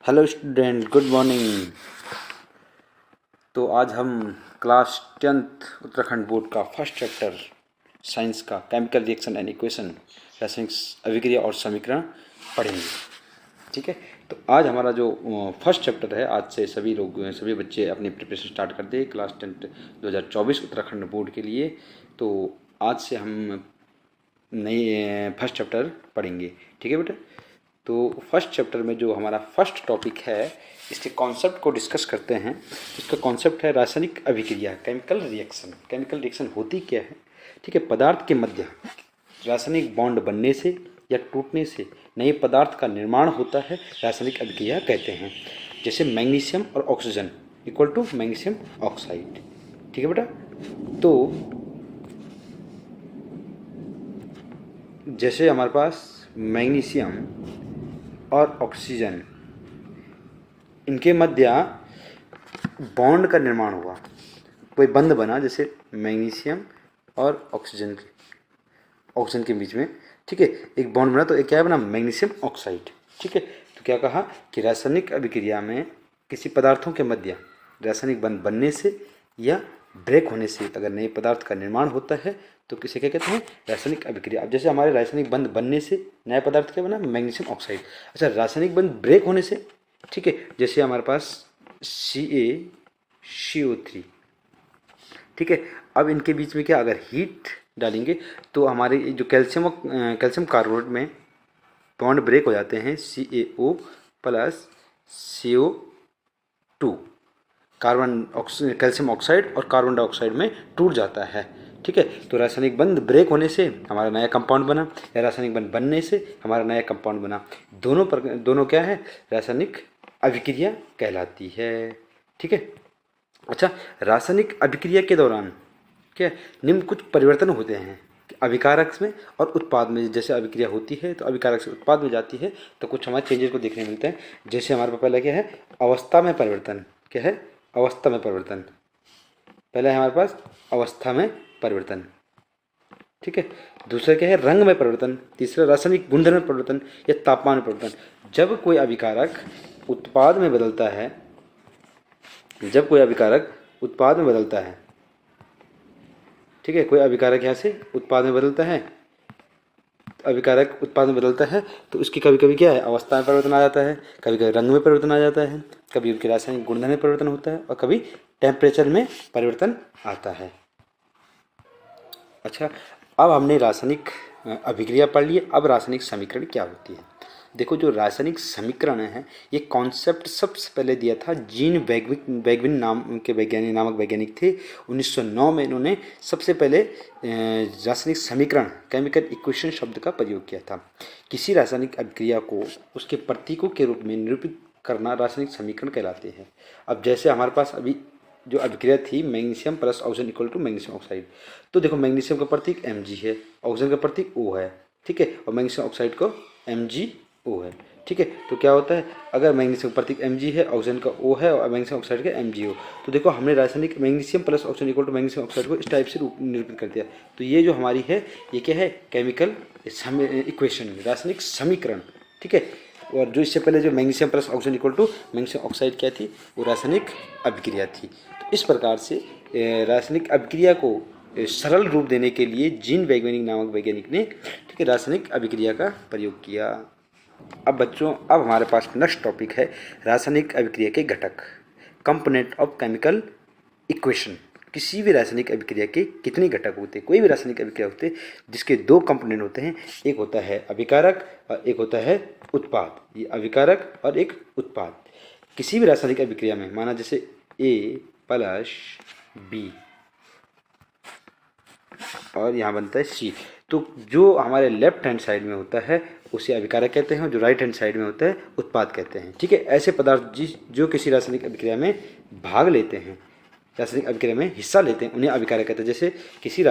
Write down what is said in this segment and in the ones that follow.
Hello student, good morning. तो आज हम क्लास 10th उत्तराखंड बोर्ड का फर्स्ट चैप्टर साइंस का केमिकल रिएक्शन एंड इक्वेशन, रासायनिक अभिक्रिया और समीकरण पढ़ेंगे। ठीक है, तो आज हमारा जो फर्स्ट चैप्टर है, आज से सभी बच्चे अपनी प्रिपरेशन स्टार्ट कर दे क्लास 10th 2024 उत्तराखंड बोर्ड के लिए। तो आज से हम नई फर्स्ट चैप्टर पढ़ेंगे। ठीक है बेटा, तो फर्स्ट चैप्टर में जो हमारा फर्स्ट टॉपिक है, इसके कॉन्सेप्ट को डिस्कस करते हैं। इसका कॉन्सेप्ट है रासायनिक अभिक्रिया, केमिकल रिएक्शन। केमिकल रिएक्शन होती क्या है? ठीक है, पदार्थ के मध्य रासायनिक बॉन्ड बनने से या टूटने से नए पदार्थ का निर्माण होता है, रासायनिक अभिक्रिया कहते हैं। जैसे मैग्नीशियम और oxygen equal to magnesium oxide. ठीक है बेटा, तो जैसे हमारे पास मैग्नीशियम और ऑक्सीजन, इनके मध्य बॉन्ड का निर्माण हुआ, कोई बंध बना, जैसे मैग्नीशियम और ऑक्सीजन के बीच में। ठीक है, एक बॉन्ड बना, तो एक क्या बना? Magnesium oxide. ठीक है, तो क्या कहा कि रासायनिक अभिक्रिया में किसी पदार्थों के मध्य रासायनिक बंध बनने से या ब्रेक होने से अगर नए पदार्थ का निर्माण होता है तो किसे क्या कहते हैं? रासायनिक अभिक्रिया। अब जैसे हमारे रासायनिक बंध बनने से नया पदार्थ क्या बना? Magnesium oxide. अच्छा, रासायनिक बंध ब्रेक होने से, ठीक है, जैसे हमारे पास CaCO3। ठीक है, अब इनके बीच में क्या, अगर हीट डालेंगे तो हमारे जो कैल्शियम कार्बोनेट में बॉन्ड ब्रेक हो जाते हैं, CaO plus CO2, calcium oxide और कार्बन डाइऑक्साइड में टूट जाता है। ठीक है, तो रासायनिक बंध ब्रेक होने से हमारा नया कंपाउंड बना, या रासायनिक बंध बनने से हमारा नया कंपाउंड बना। दोनों क्या है? रासायनिक अभिक्रिया कहलाती है। ठीक है, अच्छा, रासायनिक अभिक्रिया के दौरान क्या निम्न कुछ परिवर्तन होते हैं अभिकारक में और उत्पाद में। जैसे अभिक्रिया होती है तो अभिकारक से उत्पाद में जाती है तो कुछ हमारे चेंजेस को देखने मिलते हैं। जैसे हमारे पास पहला क्या है? अवस्था में परिवर्तन। क्या है? अवस्था में परिवर्तन। पहला है हमारे पास अवस्था में परिवर्तन। ठीक है, दूसरा क्या है? रंग में परिवर्तन। तीसरा रासायनिक गुणधर्म में परिवर्तन या तापमान में परिवर्तन। जब कोई अभिकारक उत्पाद में बदलता है, ठीक है, कोई अभिकारक यहाँ से उत्पाद में बदलता है, तो उसकी कभी कभी क्या है? अवस्था में परिवर्तन आ जाता है, कभी कभी रंग में परिवर्तन आ जाता है, कभी उनके रासायनिक गुणधर्म में परिवर्तन होता है और कभी टेम्परेचर में परिवर्तन आता है। अच्छा, अब हमने रासायनिक अभिक्रिया पढ़ ली। अब रासायनिक समीकरण क्या होती है? देखो, जो रासायनिक समीकरण है, ये कॉन्सेप्ट सबसे पहले दिया था जीन बैगविन नामक वैज्ञानिक थे। 1909 में इन्होंने सबसे पहले रासायनिक समीकरण, केमिकल इक्वेशन शब्द का प्रयोग किया था। किसी रासायनिक अभिक्रिया को उसके प्रतीकों के रूप में निरूपित करना रासायनिक समीकरण कहलाते हैं। अब जैसे हमारे पास अभी जो अभिक्रिया थी, magnesium plus oxygen equal to magnesium oxide, तो देखो मैग्नीशियम का प्रतीक Mg है, ऑक्सीजन का प्रतीक O है। ठीक है, और मैग्नीशियम ऑक्साइड को MgO है। ठीक है, तो क्या होता है? अगर मैग्नीशियम का प्रतीक Mg है, ऑक्सीजन का O है और मैग्नीशियम ऑक्साइड का MgO, तो देखो हमने रासायनिक magnesium plus oxygen equal to magnesium oxide को इस टाइप से निरूपित कर दिया। तो ये जो हमारी है, ये क्या है? केमिकल इक्वेशन, रासायनिक समीकरण। ठीक है, और जो इससे पहले जो magnesium plus oxygen equal to magnesium oxide क्या थी? वो रासायनिक अभिक्रिया थी। तो इस प्रकार से रासायनिक अभिक्रिया को सरल रूप देने के लिए जीन बैगविन नामक वैज्ञानिक ने, ठीक है, रासायनिक अभिक्रिया का प्रयोग किया। अब बच्चों, अब हमारे पास नेक्स्ट टॉपिक है रासायनिक अभिक्रिया के घटक, कंपोनेंट ऑफ केमिकल इक्वेशन। किसी भी रासायनिक अभिक्रिया के कितने घटक होते हैं? कोई भी रासायनिक अभिक्रिया होते हैं जिसके दो कंपोनेंट होते हैं, एक होता है अभिकारक और एक होता है उत्पाद। ये अभिकारक और एक उत्पाद। किसी भी रासायनिक अभिक्रिया में, माना जैसे A प्लस B और यहाँ बनता है C, तो जो हमारे लेफ्ट हैंड साइड में होता है उसे अभिकारक कहते हैं और जो राइट हैंड साइड में होता है उत्पाद कहते हैं। ठीक है, ऐसे पदार्थ जो किसी रासायनिक अभिक्रिया में भाग लेते हैं, रासायनिक अभिक्रिया में हिस्सा लेते हैं, उन्हें अभिकारक कहते हैं। जैसे किसी भी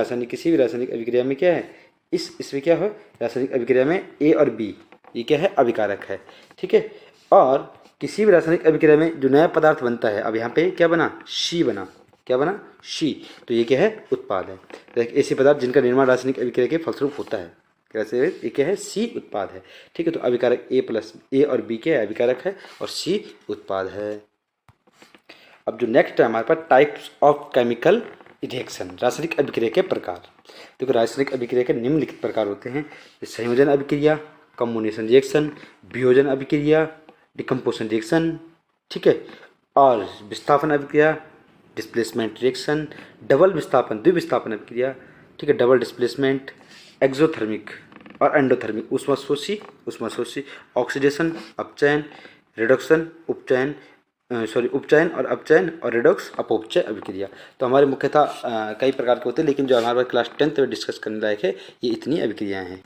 रासायनिक अभिक्रिया में क्या है? इसमें क्या है? रासायनिक अभिक्रिया में A और B, ये क्या है? अभिकारक है। ठीक है, और किसी भी रासायनिक अभिक्रिया में जो नया पदार्थ बनता है, अब यहाँ पे क्या बना? C बना। क्या बना? C, तो ये क्या है? उत्पाद है। ऐसे पदार्थ जिनका निर्माण रासायनिक अभिक्रिया के फलस्वरूप होता है, कैसे ये क्या है, सी उत्पाद है। ठीक है, तो अभिकारक ए और बी क्या है, अभिकारक है और सी उत्पाद है। अब जो नेक्स्ट है हमारे पास टाइप्स ऑफ केमिकल रिएक्शन, रासायनिक अभिक्रिया के प्रकार। देखो रासायनिक अभिक्रिया के निम्नलिखित प्रकार होते हैं, संयोजन अभिक्रिया, कम्बिनेशन रिएक्शन, वियोजन अभिक्रिया, डिकम्पोजिशन रिएक्शन, ठीक है, और विस्थापन अभिक्रिया, डिस्प्लेसमेंट रिएक्शन, डबल विस्थापन द्विविस्थापन अभिक्रिया, ठीक है, डबल डिस्प्लेसमेंट, एक्सोथर्मिक और एंडोथर्मिक, उष्माशोषी, ऑक्सीडेशन, अपचयन, रिडक्शन, उपचयन और अपचयन, और रिडॉक्स अपौपचय अभिक्रिया। तो हमारे मुख्यतः कई प्रकार के होते हैं, लेकिन जो हमारे पास क्लास 10th में डिस्कस करने लायक है ये इतनी अभिक्रियाएं हैं।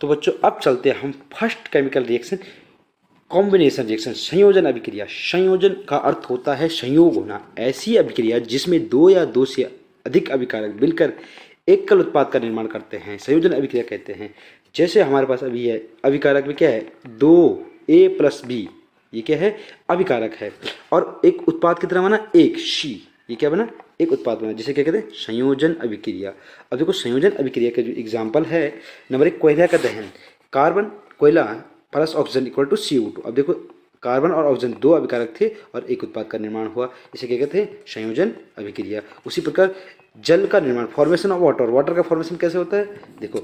तो बच्चों अब चलते हैं हम first chemical reaction, combination reaction, संयोजन अभिक्रिया। संयोजन का अर्थ होता है संयोग होना, ऐसी अभिक्रिया जिसमें दो या दो से अधिक अभिकारक मिलकर एकल उत्पाद का निर्माण करते हैं, संयोजन अभिक्रिया कहते हैं। जैसे हमारे पास अभी है अभिकारक में क्या है, 2A+B, ये क्या है, अभिकारक है, और एक उत्पाद की तरह बना एक सी, ये क्या बना, एक उत्पाद बना, जिसे क्या कहते हैं, संयोजन अभिक्रिया। अब देखो संयोजन अभिक्रिया का जो एग्जाम्पल है, नंबर 1 कोयला का दहन, कार्बन कोयला plus oxygen equal to CO2। अब देखो कार्बन और ऑक्सीजन दो अभिकारक थे और एक उत्पाद का निर्माण हुआ, इसे क्या कहते हैं, संयोजन अभिक्रिया। उसी प्रकार जल का निर्माण, फॉर्मेशन ऑफ वाटर, वाटर का फॉर्मेशन कैसे होता है, देखो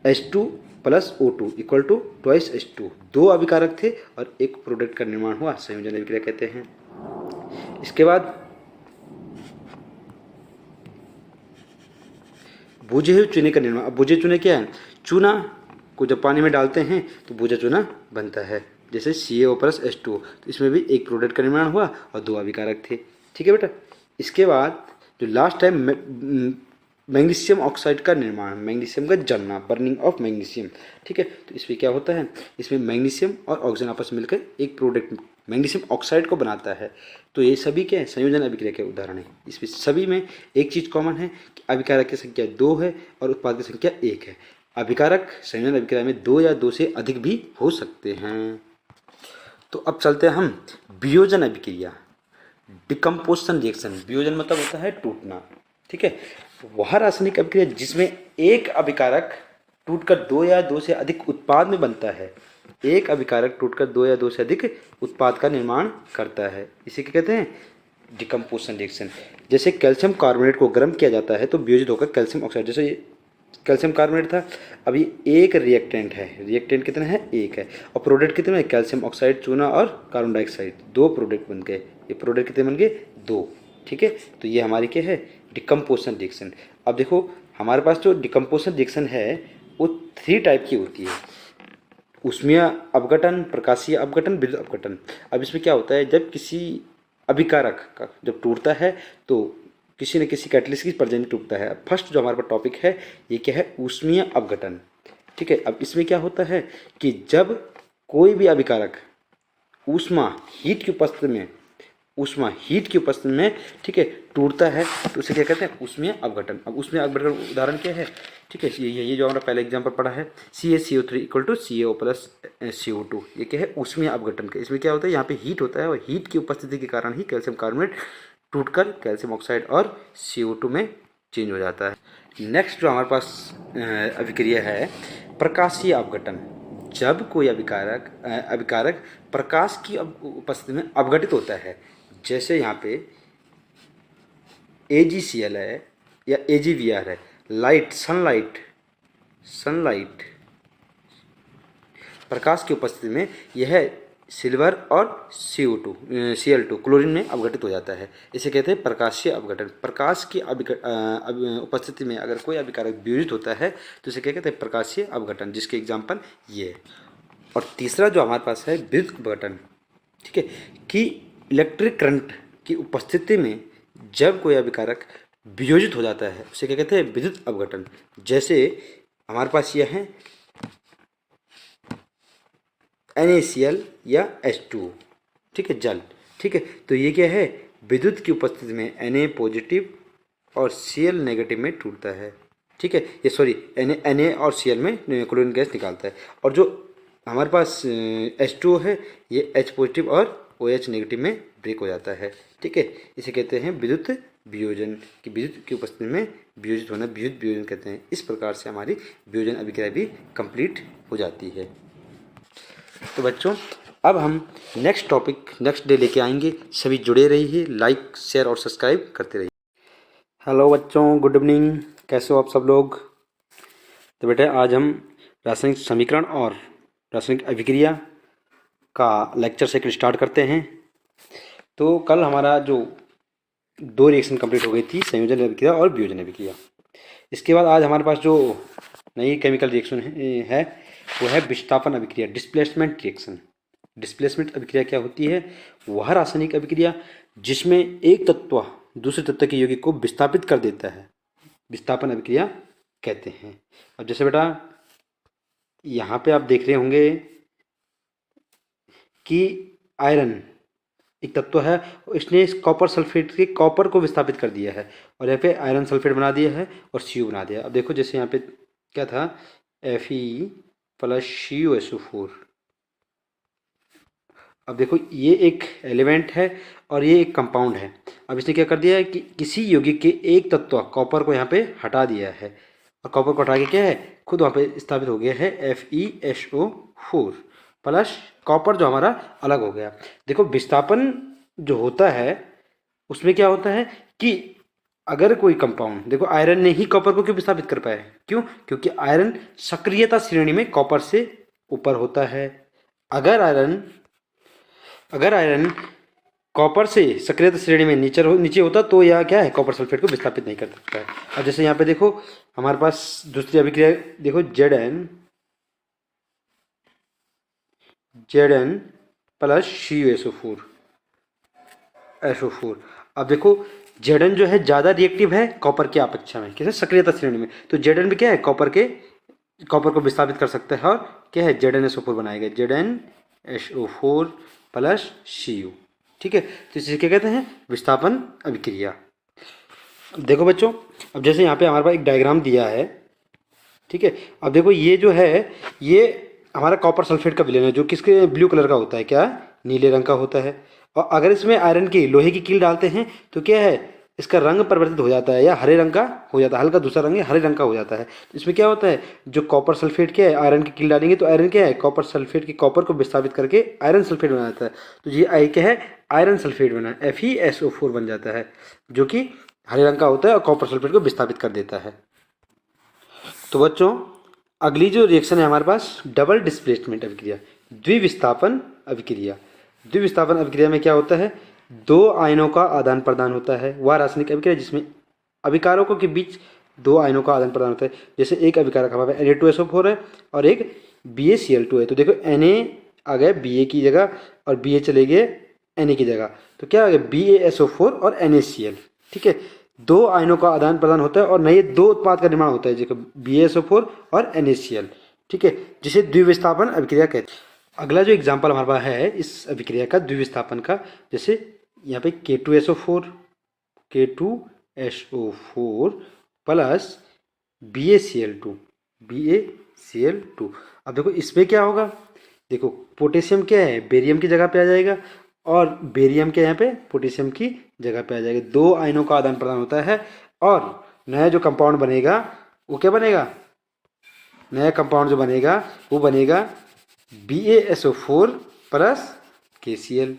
H2 + O2 equal to 2H2, दो अभिकारक थे और एक प्रोडक्ट का निर्माण हुआ, संयोजन अभिक्रिया कहते हैं। इसके बाद बुझे हुए चूने का निर्माण। अब बुझे चूने क्या है, चूना को जब पानी में डालते हैं तो बुझा चूना बनता है, जैसे CaO+H2, तो इसमें भी एक प्रोडक्ट का निर्माण हुआ और दो अभिकारक थे। ठीक है बेटा। इसके बाद जो लास्ट है मैग्नीशियम ऑक्साइड का निर्माण, मैग्नीशियम का जलना, बर्निंग ऑफ मैग्नीशियम। ठीक है, तो इसमें क्या होता है, इसमें मैग्नीशियम और ऑक्सीजन आपस में मिलकर एक प्रोडक्ट मैग्नीशियम ऑक्साइड को बनाता है। तो ये सभी क्या है, संयोजन अभिक्रिया के उदाहरण है। इसमें सभी में एक चीज़ कॉमन है कि अभिकारक की संख्या 2 है और उत्पाद की संख्या 1 है। अभिकारक संयोजन अभिक्रिया में 2 या 2 से अधिक भी हो सकते हैं। तो अब चलते हैं हम वियोजन अभिक्रिया, डिकम्पोजिशन रिएक्शन। वियोजन मतलब होता है टूटना। ठीक है, वह रासायनिक अभिक्रिया जिसमें एक अभिकारक टूटकर 2 या 2 से अधिक उत्पाद में बनता है, एक अभिकारक टूटकर 2 या 2 से अधिक उत्पाद का निर्माण करता है, इसे क्या कहते हैं, डिकम्पोजिशन रिएक्शन। जैसे कैल्शियम कार्बोनेट को गर्म किया जाता है तो वियोजित होकर कैल्शियम ऑक्साइड, जैसे ये कैल्शियम कार्बोनेट था, अभी एक रिएक्टेंट है, रिएक्टेंट कितना है, एक है, और प्रोडक्ट कितने हैं, कैल्शियम ऑक्साइड, चूना और कार्बन डाइऑक्साइड, दो प्रोडक्ट बन गए। ये प्रोडक्ट कितने बन गए, 2। ठीक है, तो ये हमारी क्या है, डिकम्पोजिशन रिएक्शन। अब देखो हमारे पास जो डिकम्पोजिशन रिएक्शन है वो 3 टाइप की होती है, ऊष्मीय अपघटन, प्रकाशीय अपघटन, विद्युत अपघटन। अब इसमें क्या होता है, जब किसी अभिकारक का जब टूटता है तो किसी न किसी कैटलिस्ट की प्रजनन टूटता है। फर्स्ट जो हमारे पास टॉपिक है ये क्या है, ऊष्मीय अपघटन। ठीक है, अब इसमें क्या होता है कि जब कोई भी अभिकारक ऊष्मा हीट की उपस्थिति में ठीक है टूटता है तो उसे क्या कहते हैं, ऊष्मीय अपघटन। अब ऊष्मीय अपघटन उदाहरण क्या है, ठीक है, ये जो हमारा पहले एग्जाम्पल पढ़ा है, CaCO3 इक्वल टू CaO+CO2, ये क्या है, ऊष्मीय अपघटन का। इसमें क्या होता है, यहाँ पे हीट होता है और हीट की उपस्थिति के कारण ही कैल्शियम कार्बोनेट टूटकर कैल्शियम ऑक्साइड और CO2 में चेंज हो जाता है। नेक्स्ट जो हमारे पास अभिक्रिया है, प्रकाशीय अपघटन। जब कोई अभिकारक प्रकाश की उपस्थिति में अपघटित होता है, जैसे यहाँ पे AgCl है या AgBr है, लाइट, सनलाइट प्रकाश की उपस्थिति में यह सिल्वर और Cl2 क्लोरीन में अपघटित हो जाता है, इसे कहते हैं प्रकाशीय अपघटन। प्रकाश की उपस्थिति में अगर कोई अभिकारक वियोजित होता है तो इसे क्या कहते हैं, प्रकाशीय अपघटन, जिसके एग्जाम्पल ये है। और तीसरा जो हमारे पास है विद्युत अपघटन। ठीक है, कि इलेक्ट्रिक करंट की उपस्थिति में जब कोई अभिकारक वियोजित हो जाता है उसे क्या कहते हैं, विद्युत अपघटन। जैसे हमारे पास यह है NaCl या H2, ठीक है, जल। ठीक है, तो ये क्या है, विद्युत की उपस्थिति में Na+ और Cl- में टूटता है। ठीक है, ये सॉरी Na और Cl में क्लोरीन गैस निकालता है। और जो हमारे पास H2O है ये H+ और OH- में ब्रेक हो जाता है। ठीक है, इसे कहते हैं विद्युत वियोजन की विद्युत की उपस्थिति में वियोजित होना विद्युत वियोजन कहते हैं। इस प्रकार से हमारी वियोजन अभिक्रिया भी कंप्लीट हो जाती है। तो बच्चों अब हम नेक्स्ट टॉपिक नेक्स्ट डे लेके आएंगे। सभी जुड़े रहिए, लाइक शेयर और सब्सक्राइब करते रहिए। हेलो बच्चों, गुड इवनिंग, कैसे हो आप सब लोग। तो बेटे आज हम रासायनिक समीकरण और रासायनिक अभिक्रिया का लेक्चर सेकंड स्टार्ट करते हैं। तो कल हमारा जो 2 रिएक्शन कंप्लीट हो गई थी, संयोजन अभिक्रिया और वियोजन अभिक्रिया। इसके बाद आज हमारे पास जो नई केमिकल रिएक्शन है वो है विस्थापन अभिक्रिया, डिस्प्लेसमेंट रिएक्शन। डिस्प्लेसमेंट अभिक्रिया क्या होती है? वह रासायनिक अभिक्रिया जिसमें एक तत्व दूसरे तत्व के यौगिक को विस्थापित कर देता है, विस्थापन अभिक्रिया कहते हैं। अब जैसे बेटा यहाँ पे आप देख रहे होंगे कि आयरन एक तत्व है, इसने इस कॉपर सल्फेट के कॉपर को विस्थापित कर दिया है और यहाँ पे आयरन सल्फेट बना दिया है और Cu बना दिया। अब देखो जैसे यहाँ पे क्या था, Fe प्लस CuSO4। अब देखो ये एक एलिमेंट है और ये एक कंपाउंड है। अब इसने क्या कर दिया है कि किसी यौगिक के एक तत्व कॉपर को यहाँ पे हटा दिया है और कॉपर को हटा के क्या है खुद वहाँ पे स्थापित हो गया है FeSO4 प्लस कॉपर जो हमारा अलग हो गया। देखो विस्थापन जो होता है उसमें क्या होता है कि अगर कोई कंपाउंड, देखो आयरन ने ही कॉपर को क्यों विस्थापित कर पाया, क्यों? क्योंकि आयरन सक्रियता श्रेणी में कॉपर से ऊपर होता है। अगर आयरन कॉपर से सक्रियता श्रेणी में नीचे होता तो यह क्या है कॉपर सल्फेट को विस्थापित नहीं कर सकता है। अब जैसे यहाँ पे देखो हमारे पास दूसरी अभिक्रिया देखो Zn प्लस CuSO4। अब देखो Zn जो है ज़्यादा रिएक्टिव है कॉपर की अपेक्षा में, कैसे सक्रियता श्रेणी में। तो Zn भी क्या है कॉपर को विस्थापित कर सकता है और क्या है ZnSO4 बनाएगा, ZnSO4 प्लस Cu। ठीक है, तो इसे क्या कहते हैं विस्थापन अभिक्रिया। देखो बच्चों अब जैसे यहाँ पे हमारे पास एक डायग्राम दिया है, ठीक है। अब देखो ये जो है ये हमारा कॉपर सल्फेट का विलयन है जो किसके ब्लू कलर का होता है, क्या नीले रंग का होता है। और अगर इसमें आयरन की लोहे की कील डालते हैं तो क्या है इसका रंग परिवर्तित हो जाता है या हरे रंग का हो जाता है, हल्का दूसरा रंग हरे रंग का हो जाता है। तो इसमें क्या होता है जो कॉपर सल्फेट क्या है आयरन की कील डालेंगे तो आयरन क्या है कॉपर सल्फेट की कॉपर को विस्थापित करके आयरन सल्फेट बना जाता है। तो ये आई क्या है आयरन सल्फेट बना FeSO4 बन जाता है जो कि हरे रंग का होता है और कॉपर सल्फेट को विस्थापित कर देता है। तो बच्चों अगली जो रिएक्शन है हमारे पास डबल डिस्प्लेसमेंट अभिक्रिया, द्विविस्थापन अभिक्रिया। द्विविस्थापन अभिक्रिया में क्या होता है 2 आयनों का आदान प्रदान होता है। वह रासायनिक अभिक्रिया जिसमें अभिकारकों के बीच 2 आयनों का आदान प्रदान होता है। जैसे एक अभिकारक हमारे Na2SO4 है और एक BaCl2 है। तो देखो Na आ गया Ba की जगह और Ba चले गए Na की जगह, तो क्या आ गया BaSO4 और NaCl। ठीक है, 2 आयनों का आदान प्रदान होता है और नए 2 उत्पाद का निर्माण होता है जैसे BaSO4 और NaCl। ठीक है, जिसे द्विविस्थापन अभिक्रिया कहते हैं। अगला जो एग्जाम्पल हमारे पास है इस अभिक्रिया का द्विविस्थापन का, जैसे यहाँ पे K2SO4 प्लस BaCl2। अब देखो इसमें क्या होगा, देखो पोटेशियम क्या है बेरियम की जगह पे आ जाएगा और बेरियम के यहाँ पे पोटेशियम की जगह पे आ जाएगा। 2 आयनों का आदान प्रदान होता है और नया जो कंपाउंड बनेगा वो क्या बनेगा, नया कंपाउंड जो बनेगा वो बनेगा BaSO4 plus KCl।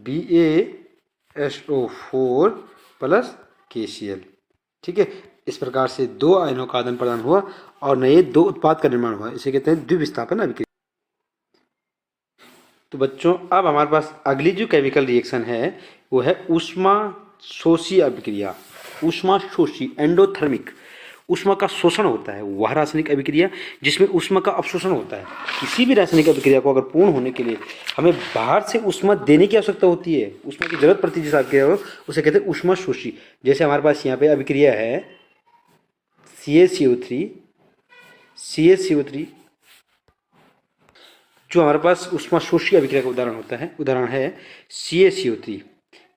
BaSO4 plus KCl। ठीक है, इस प्रकार से 2 आयनों का आदान प्रदान हुआ और नए 2 उत्पाद का निर्माण हुआ, इसे कहते हैं द्विविस्थापन अभिक्रिया। तो बच्चों अब हमारे पास अगली जो केमिकल रिएक्शन है वो है ऊष्मा शोषी अभिक्रिया। ऊष्मा शोषी एंडोथर्मिक, ऊष्मा का शोषण होता है वह रासायनिक अभिक्रिया जिसमें ऊष्मा का अवशोषण होता है। किसी भी रासायनिक अभिक्रिया को अगर पूर्ण होने के लिए हमें बाहर से ऊष्मा देने की आवश्यकता होती है, ऊष्मा की जरूरत पड़ती है जिस अभिक्रिया को, उसे कहते हैं ऊष्मा शोषी। जैसे हमारे पास यहाँ पे अभिक्रिया है CaCO3 जो हमारे पास ऊष्मा शोषी अभिक्रिया का उदाहरण है CaCO3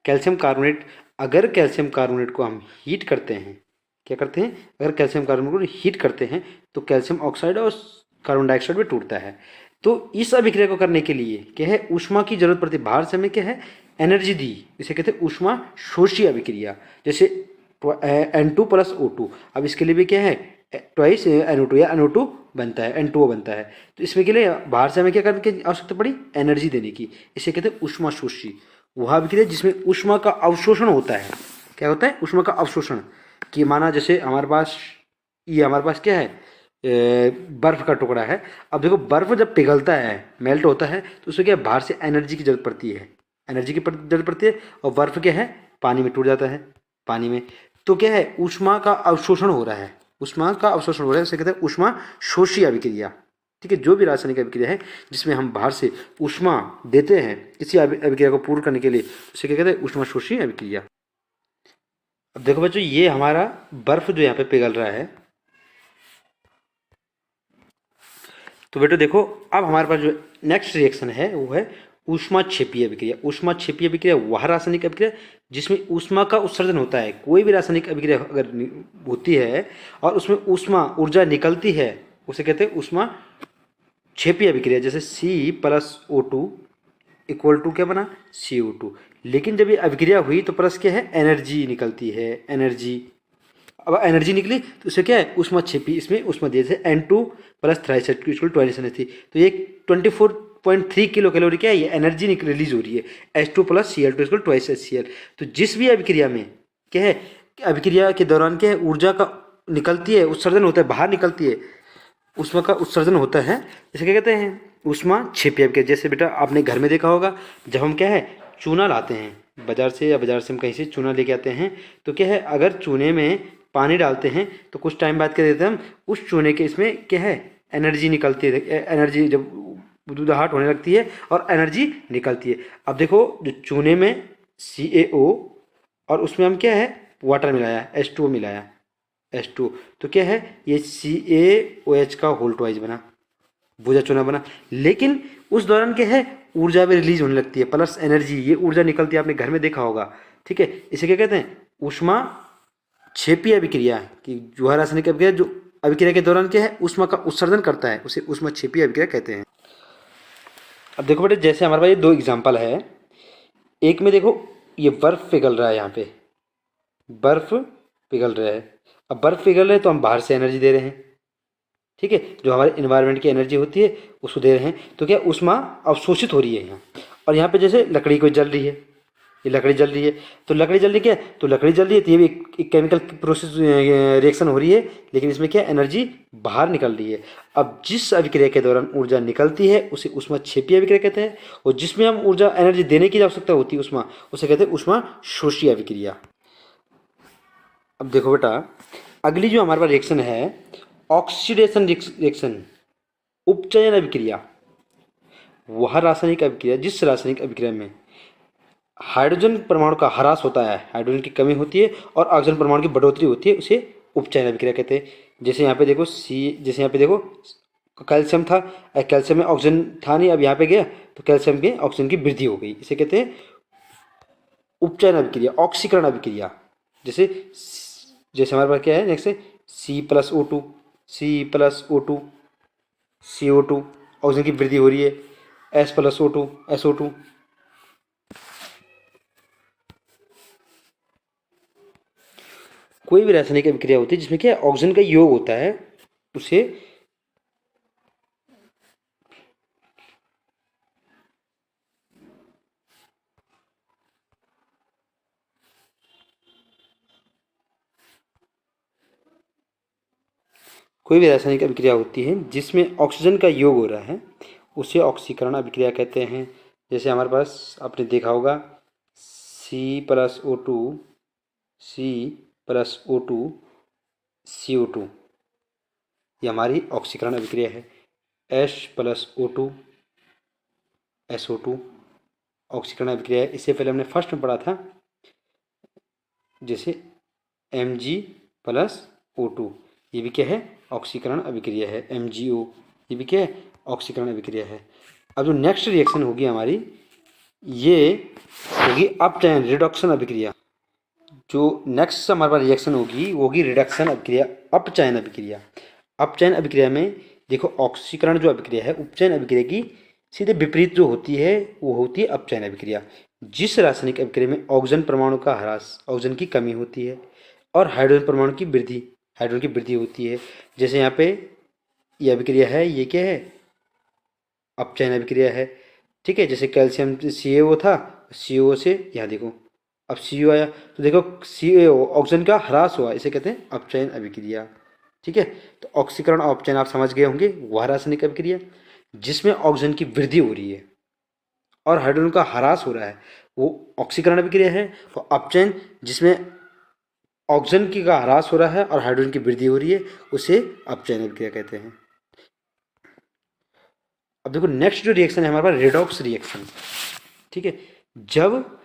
कैल्शियम कार्बोनेट। अगर कैल्शियम कार्बोनेट को हम हीट करते हैं, क्या करते हैं, अगर कैल्शियम कार्बोनेट को हीट करते हैं तो कैल्शियम ऑक्साइड और कार्बन डाइऑक्साइड में टूटता है। तो इस अभिक्रिया को करने के लिए क्या है ऊष्मा की जरूरत पड़ती है, बाहर से हमें क्या है एनर्जी दी, इसे कहते हैं ऊष्मा शोषी अभिक्रिया। जैसे N2 प्लस O2, अब इसके लिए भी क्या है, ट्वाइस NO2 या NO2 बनता है, N2O बनता है। तो इसमें के लिए बाहर से हमें क्या करने की आवश्यकता पड़ी, एनर्जी देने की। इसे कहते हैं ऊष्मा शोषी। वह अभिक्रिया जिसमें ऊष्मा का अवशोषण होता है। क्या होता है, ऊष्मा का अवशोषण। कि माना जैसे हमारे पास क्या है, बर्फ का टुकड़ा है। अब देखो बर्फ जब पिघलता है, मेल्ट होता है, तो उसमें क्या है, बाहर से एनर्जी की जरूरत पड़ती है, एनर्जी की जरूरत पड़ती है। और बर्फ क्या है, पानी में टूट जाता है, पानी में। तो क्या है, ऊष्मा का अवशोषण हो रहा है, ऊष्मा का अवशोषण हो रहा है, उसे कहते हैं ऊष्मा शोषी अभिक्रिया। ठीक है, जो भी रासायनिक अभिक्रिया है जिसमें हम बाहर से ऊष्मा देते हैं किसी अभिक्रिया को पूर्ण करने के लिए, उसे क्या कहते हैं, ऊष्मा शोषी अभिक्रिया। अब देखो बच्चों, ये हमारा बर्फ जो यहाँ पे पिघल रहा है, तो बेटो देखो अब हमारे पास जो नेक्स्ट रिएक्शन है वो है ऊष्माक्षेपीय अभिक्रिया। ऊष्माक्षेपीय अभिक्रिया वह रासायनिक अभिक्रिया जिसमें ऊष्मा का उत्सर्जन होता है। कोई भी रासायनिक अभिक्रिया अगर होती है और उसमें ऊष्मा ऊर्जा निकलती है, उसे कहते हैं ऊष्माक्षेपीय अभिक्रिया। जैसे C+O2 इक्वल टू क्या बना, CO2। लेकिन जब ये अभिक्रिया हुई तो प्लस क्या है, एनर्जी निकलती है, एनर्जी। अब एनर्जी निकली तो उसे क्या है, ऊष्माक्षेपी। इसमें ऊष्मा दिए थे N2 प्लस थ्राइसेट की 22 एनर्जी थी, तो ये 24.3 किलो कैलोरी क्या है, ये एनर्जी रिलीज हो रही है। H2 plus Cl2 equal twice HCl। तो जिस भी अभिक्रिया में क्या है, अभिक्रिया के दौरान क्या है, ऊर्जा का निकलती है, उत्सर्जन होता है, बाहर निकलती है, ऊष्मा का उत्सर्जन होता है। इसे क्या कहते हैं, ऊष्माक्षेपीय अभिक्रिया। जैसे बेटा आपने घर में देखा होगा, जब हम क्या है, चूना लाते हैं बाजार से, या बाजार से हम कहीं से चूना लेके आते हैं, तो क्या है, अगर चूने में पानी डालते हैं तो कुछ टाइम बाद क्या देते हैं हम, उस चूने के इसमें क्या है, एनर्जी निकलती है। एनर्जी जब बुदबुदाहट होने लगती है और एनर्जी निकलती है। अब देखो जो चूने में CaO और उसमें हम क्या है, वाटर मिलाया, H2O मिलाया, H2, तो क्या है, ये CaOH का होल ट्वाइस बना, भुजा चूना बना। लेकिन उस दौरान क्या है, ऊर्जा भी रिलीज होने लगती है, प्लस एनर्जी, ये ऊर्जा निकलती है, आपने घर में देखा होगा। ठीक है, इसे क्या कहते हैं, ऊष्माक्षेपीय अभिक्रिया। कि जो रासायनिक अभिक्रिया जो अभिक्रिया के दौरान क्या है, ऊष्मा का उत्सर्जन करता है, उसे ऊष्माक्षेपीय अभिक्रिया कहते हैं। अब देखो बेटे, जैसे हमारे पास ये 2 एग्जाम्पल है। एक में देखो ये बर्फ पिघल रहा है, यहाँ पे बर्फ पिघल रहा है। अब बर्फ पिघल रहा है तो हम बाहर से एनर्जी दे रहे हैं, ठीक है, जो हमारे इन्वायरमेंट की एनर्जी होती है उसको दे रहे हैं। तो क्या ऊष्मा अवशोषित हो रही है यहाँ। और यहाँ पे जैसे लकड़ी को जल रही है, ये लकड़ी जल रही है, तो लकड़ी जल रही क्या है, तो लकड़ी जल रही है तो ये भी एक केमिकल प्रोसेस रिएक्शन हो रही है, लेकिन इसमें क्या एनर्जी बाहर निकल रही है। अब जिस अभिक्रिया के दौरान ऊर्जा निकलती है उसे ऊष्माक्षेपीय अभिक्रिया कहते हैं, और जिसमें हम ऊर्जा एनर्जी देने की आवश्यकता होती है ऊष्मा, उसे कहते हैं ऊष्माशोषी अभिक्रिया। अब देखो बेटा, अगली जो हमारे पास रिएक्शन है, ऑक्सीडेशन रिएक्शन, उपचयन अभिक्रिया। वह रासायनिक अभिक्रिया जिस रासायनिक अभिक्रिया में हाइड्रोजन परमाणु का ह्रास होता है, हाइड्रोजन की कमी होती है और ऑक्सीजन परमाणु की बढ़ोतरी होती है, उसे उपचयन अभिक्रिया कहते हैं। जैसे यहाँ पे देखो जैसे यहाँ पे देखो कैल्शियम था, कैल्शियम में ऑक्सीजन था नहीं, अब यहाँ पे गया तो कैल्शियम के ऑक्सीजन की वृद्धि हो गई, इसे कहते हैं उपचयन अभिक्रिया, ऑक्सीकरण अभिक्रिया। जैसे जैसे हमारे पास क्या है next, C+O2, C+O2, CO2, oxygen की वृद्धि हो रही है, S+O2, SO2। कोई भी रासायनिक अभिक्रिया होती है जिसमें क्या ऑक्सीजन का योग होता है, उसे कोई भी रासायनिक अभिक्रिया होती है जिसमें ऑक्सीजन का योग हो रहा है, उसे ऑक्सीकरण अभिक्रिया कहते हैं। जैसे हमारे पास आपने देखा होगा C+O2, C+O2, CO2, ये हमारी ऑक्सीकरण अभिक्रिया है। H+O2, SO2 ऑक्सीकरण अभिक्रिया है। इससे पहले हमने फर्स्ट में पढ़ा था, जैसे Mg+O2, ये भी क्या है, ऑक्सीकरण अभिक्रिया है। MgO, ये भी क्या है, ऑक्सीकरण अभिक्रिया है। अब जो नेक्स्ट रिएक्शन होगी हमारी, ये होगी अपचयन रिडक्शन अभिक्रिया। जो नेक्स्ट हमारे पास रिएक्शन होगी वो होगी रिडक्शन अभिक्रिया, अपचयन अभिक्रिया। अपचयन अभिक्रिया में देखो ऑक्सीकरण जो अभिक्रिया है, उपचयन अभिक्रिया की सीधे विपरीत जो होती है वो होती है अपचयन अभिक्रिया। जिस रासायनिक अभिक्रिया में ऑक्सीजन परमाणु का ह्रास, ऑक्सीजन की कमी होती है और हाइड्रोजन परमाणु की वृद्धि, हाइड्रोजन की वृद्धि होती है। जैसे यहाँ पे ये अभिक्रिया है, ये क्या है, अपचयन अभिक्रिया है। ठीक है, जैसे कैल्शियम CaO था, CaO से यहाँ देखो अब CO आया, तो देखो CaO ऑक्सीजन का ह्रास हुआ, इसे कहते हैं अपचयन अभिक्रिया। ठीक है, तो ऑक्सीकरण और अपचयन आप समझ गए होंगे, वह रासायनिक अभिक्रिया जिसमें ऑक्सीजन की वृद्धि हो रही है और हाइड्रोजन का ह्रास हो रहा है, वो ऑक्सीकरण अभिक्रिया है। और अपचयन जिसमें ऑक्सीजन की का ह्रास हो रहा है और हाइड्रोजन की वृद्धि हो रही है, उसे अपचयन अभिक्रिया कहते हैं। अब देखो नेक्स्ट जो रिएक्शन है हमारे पास, रेडॉक्स रिएक्शन। ठीक है, जब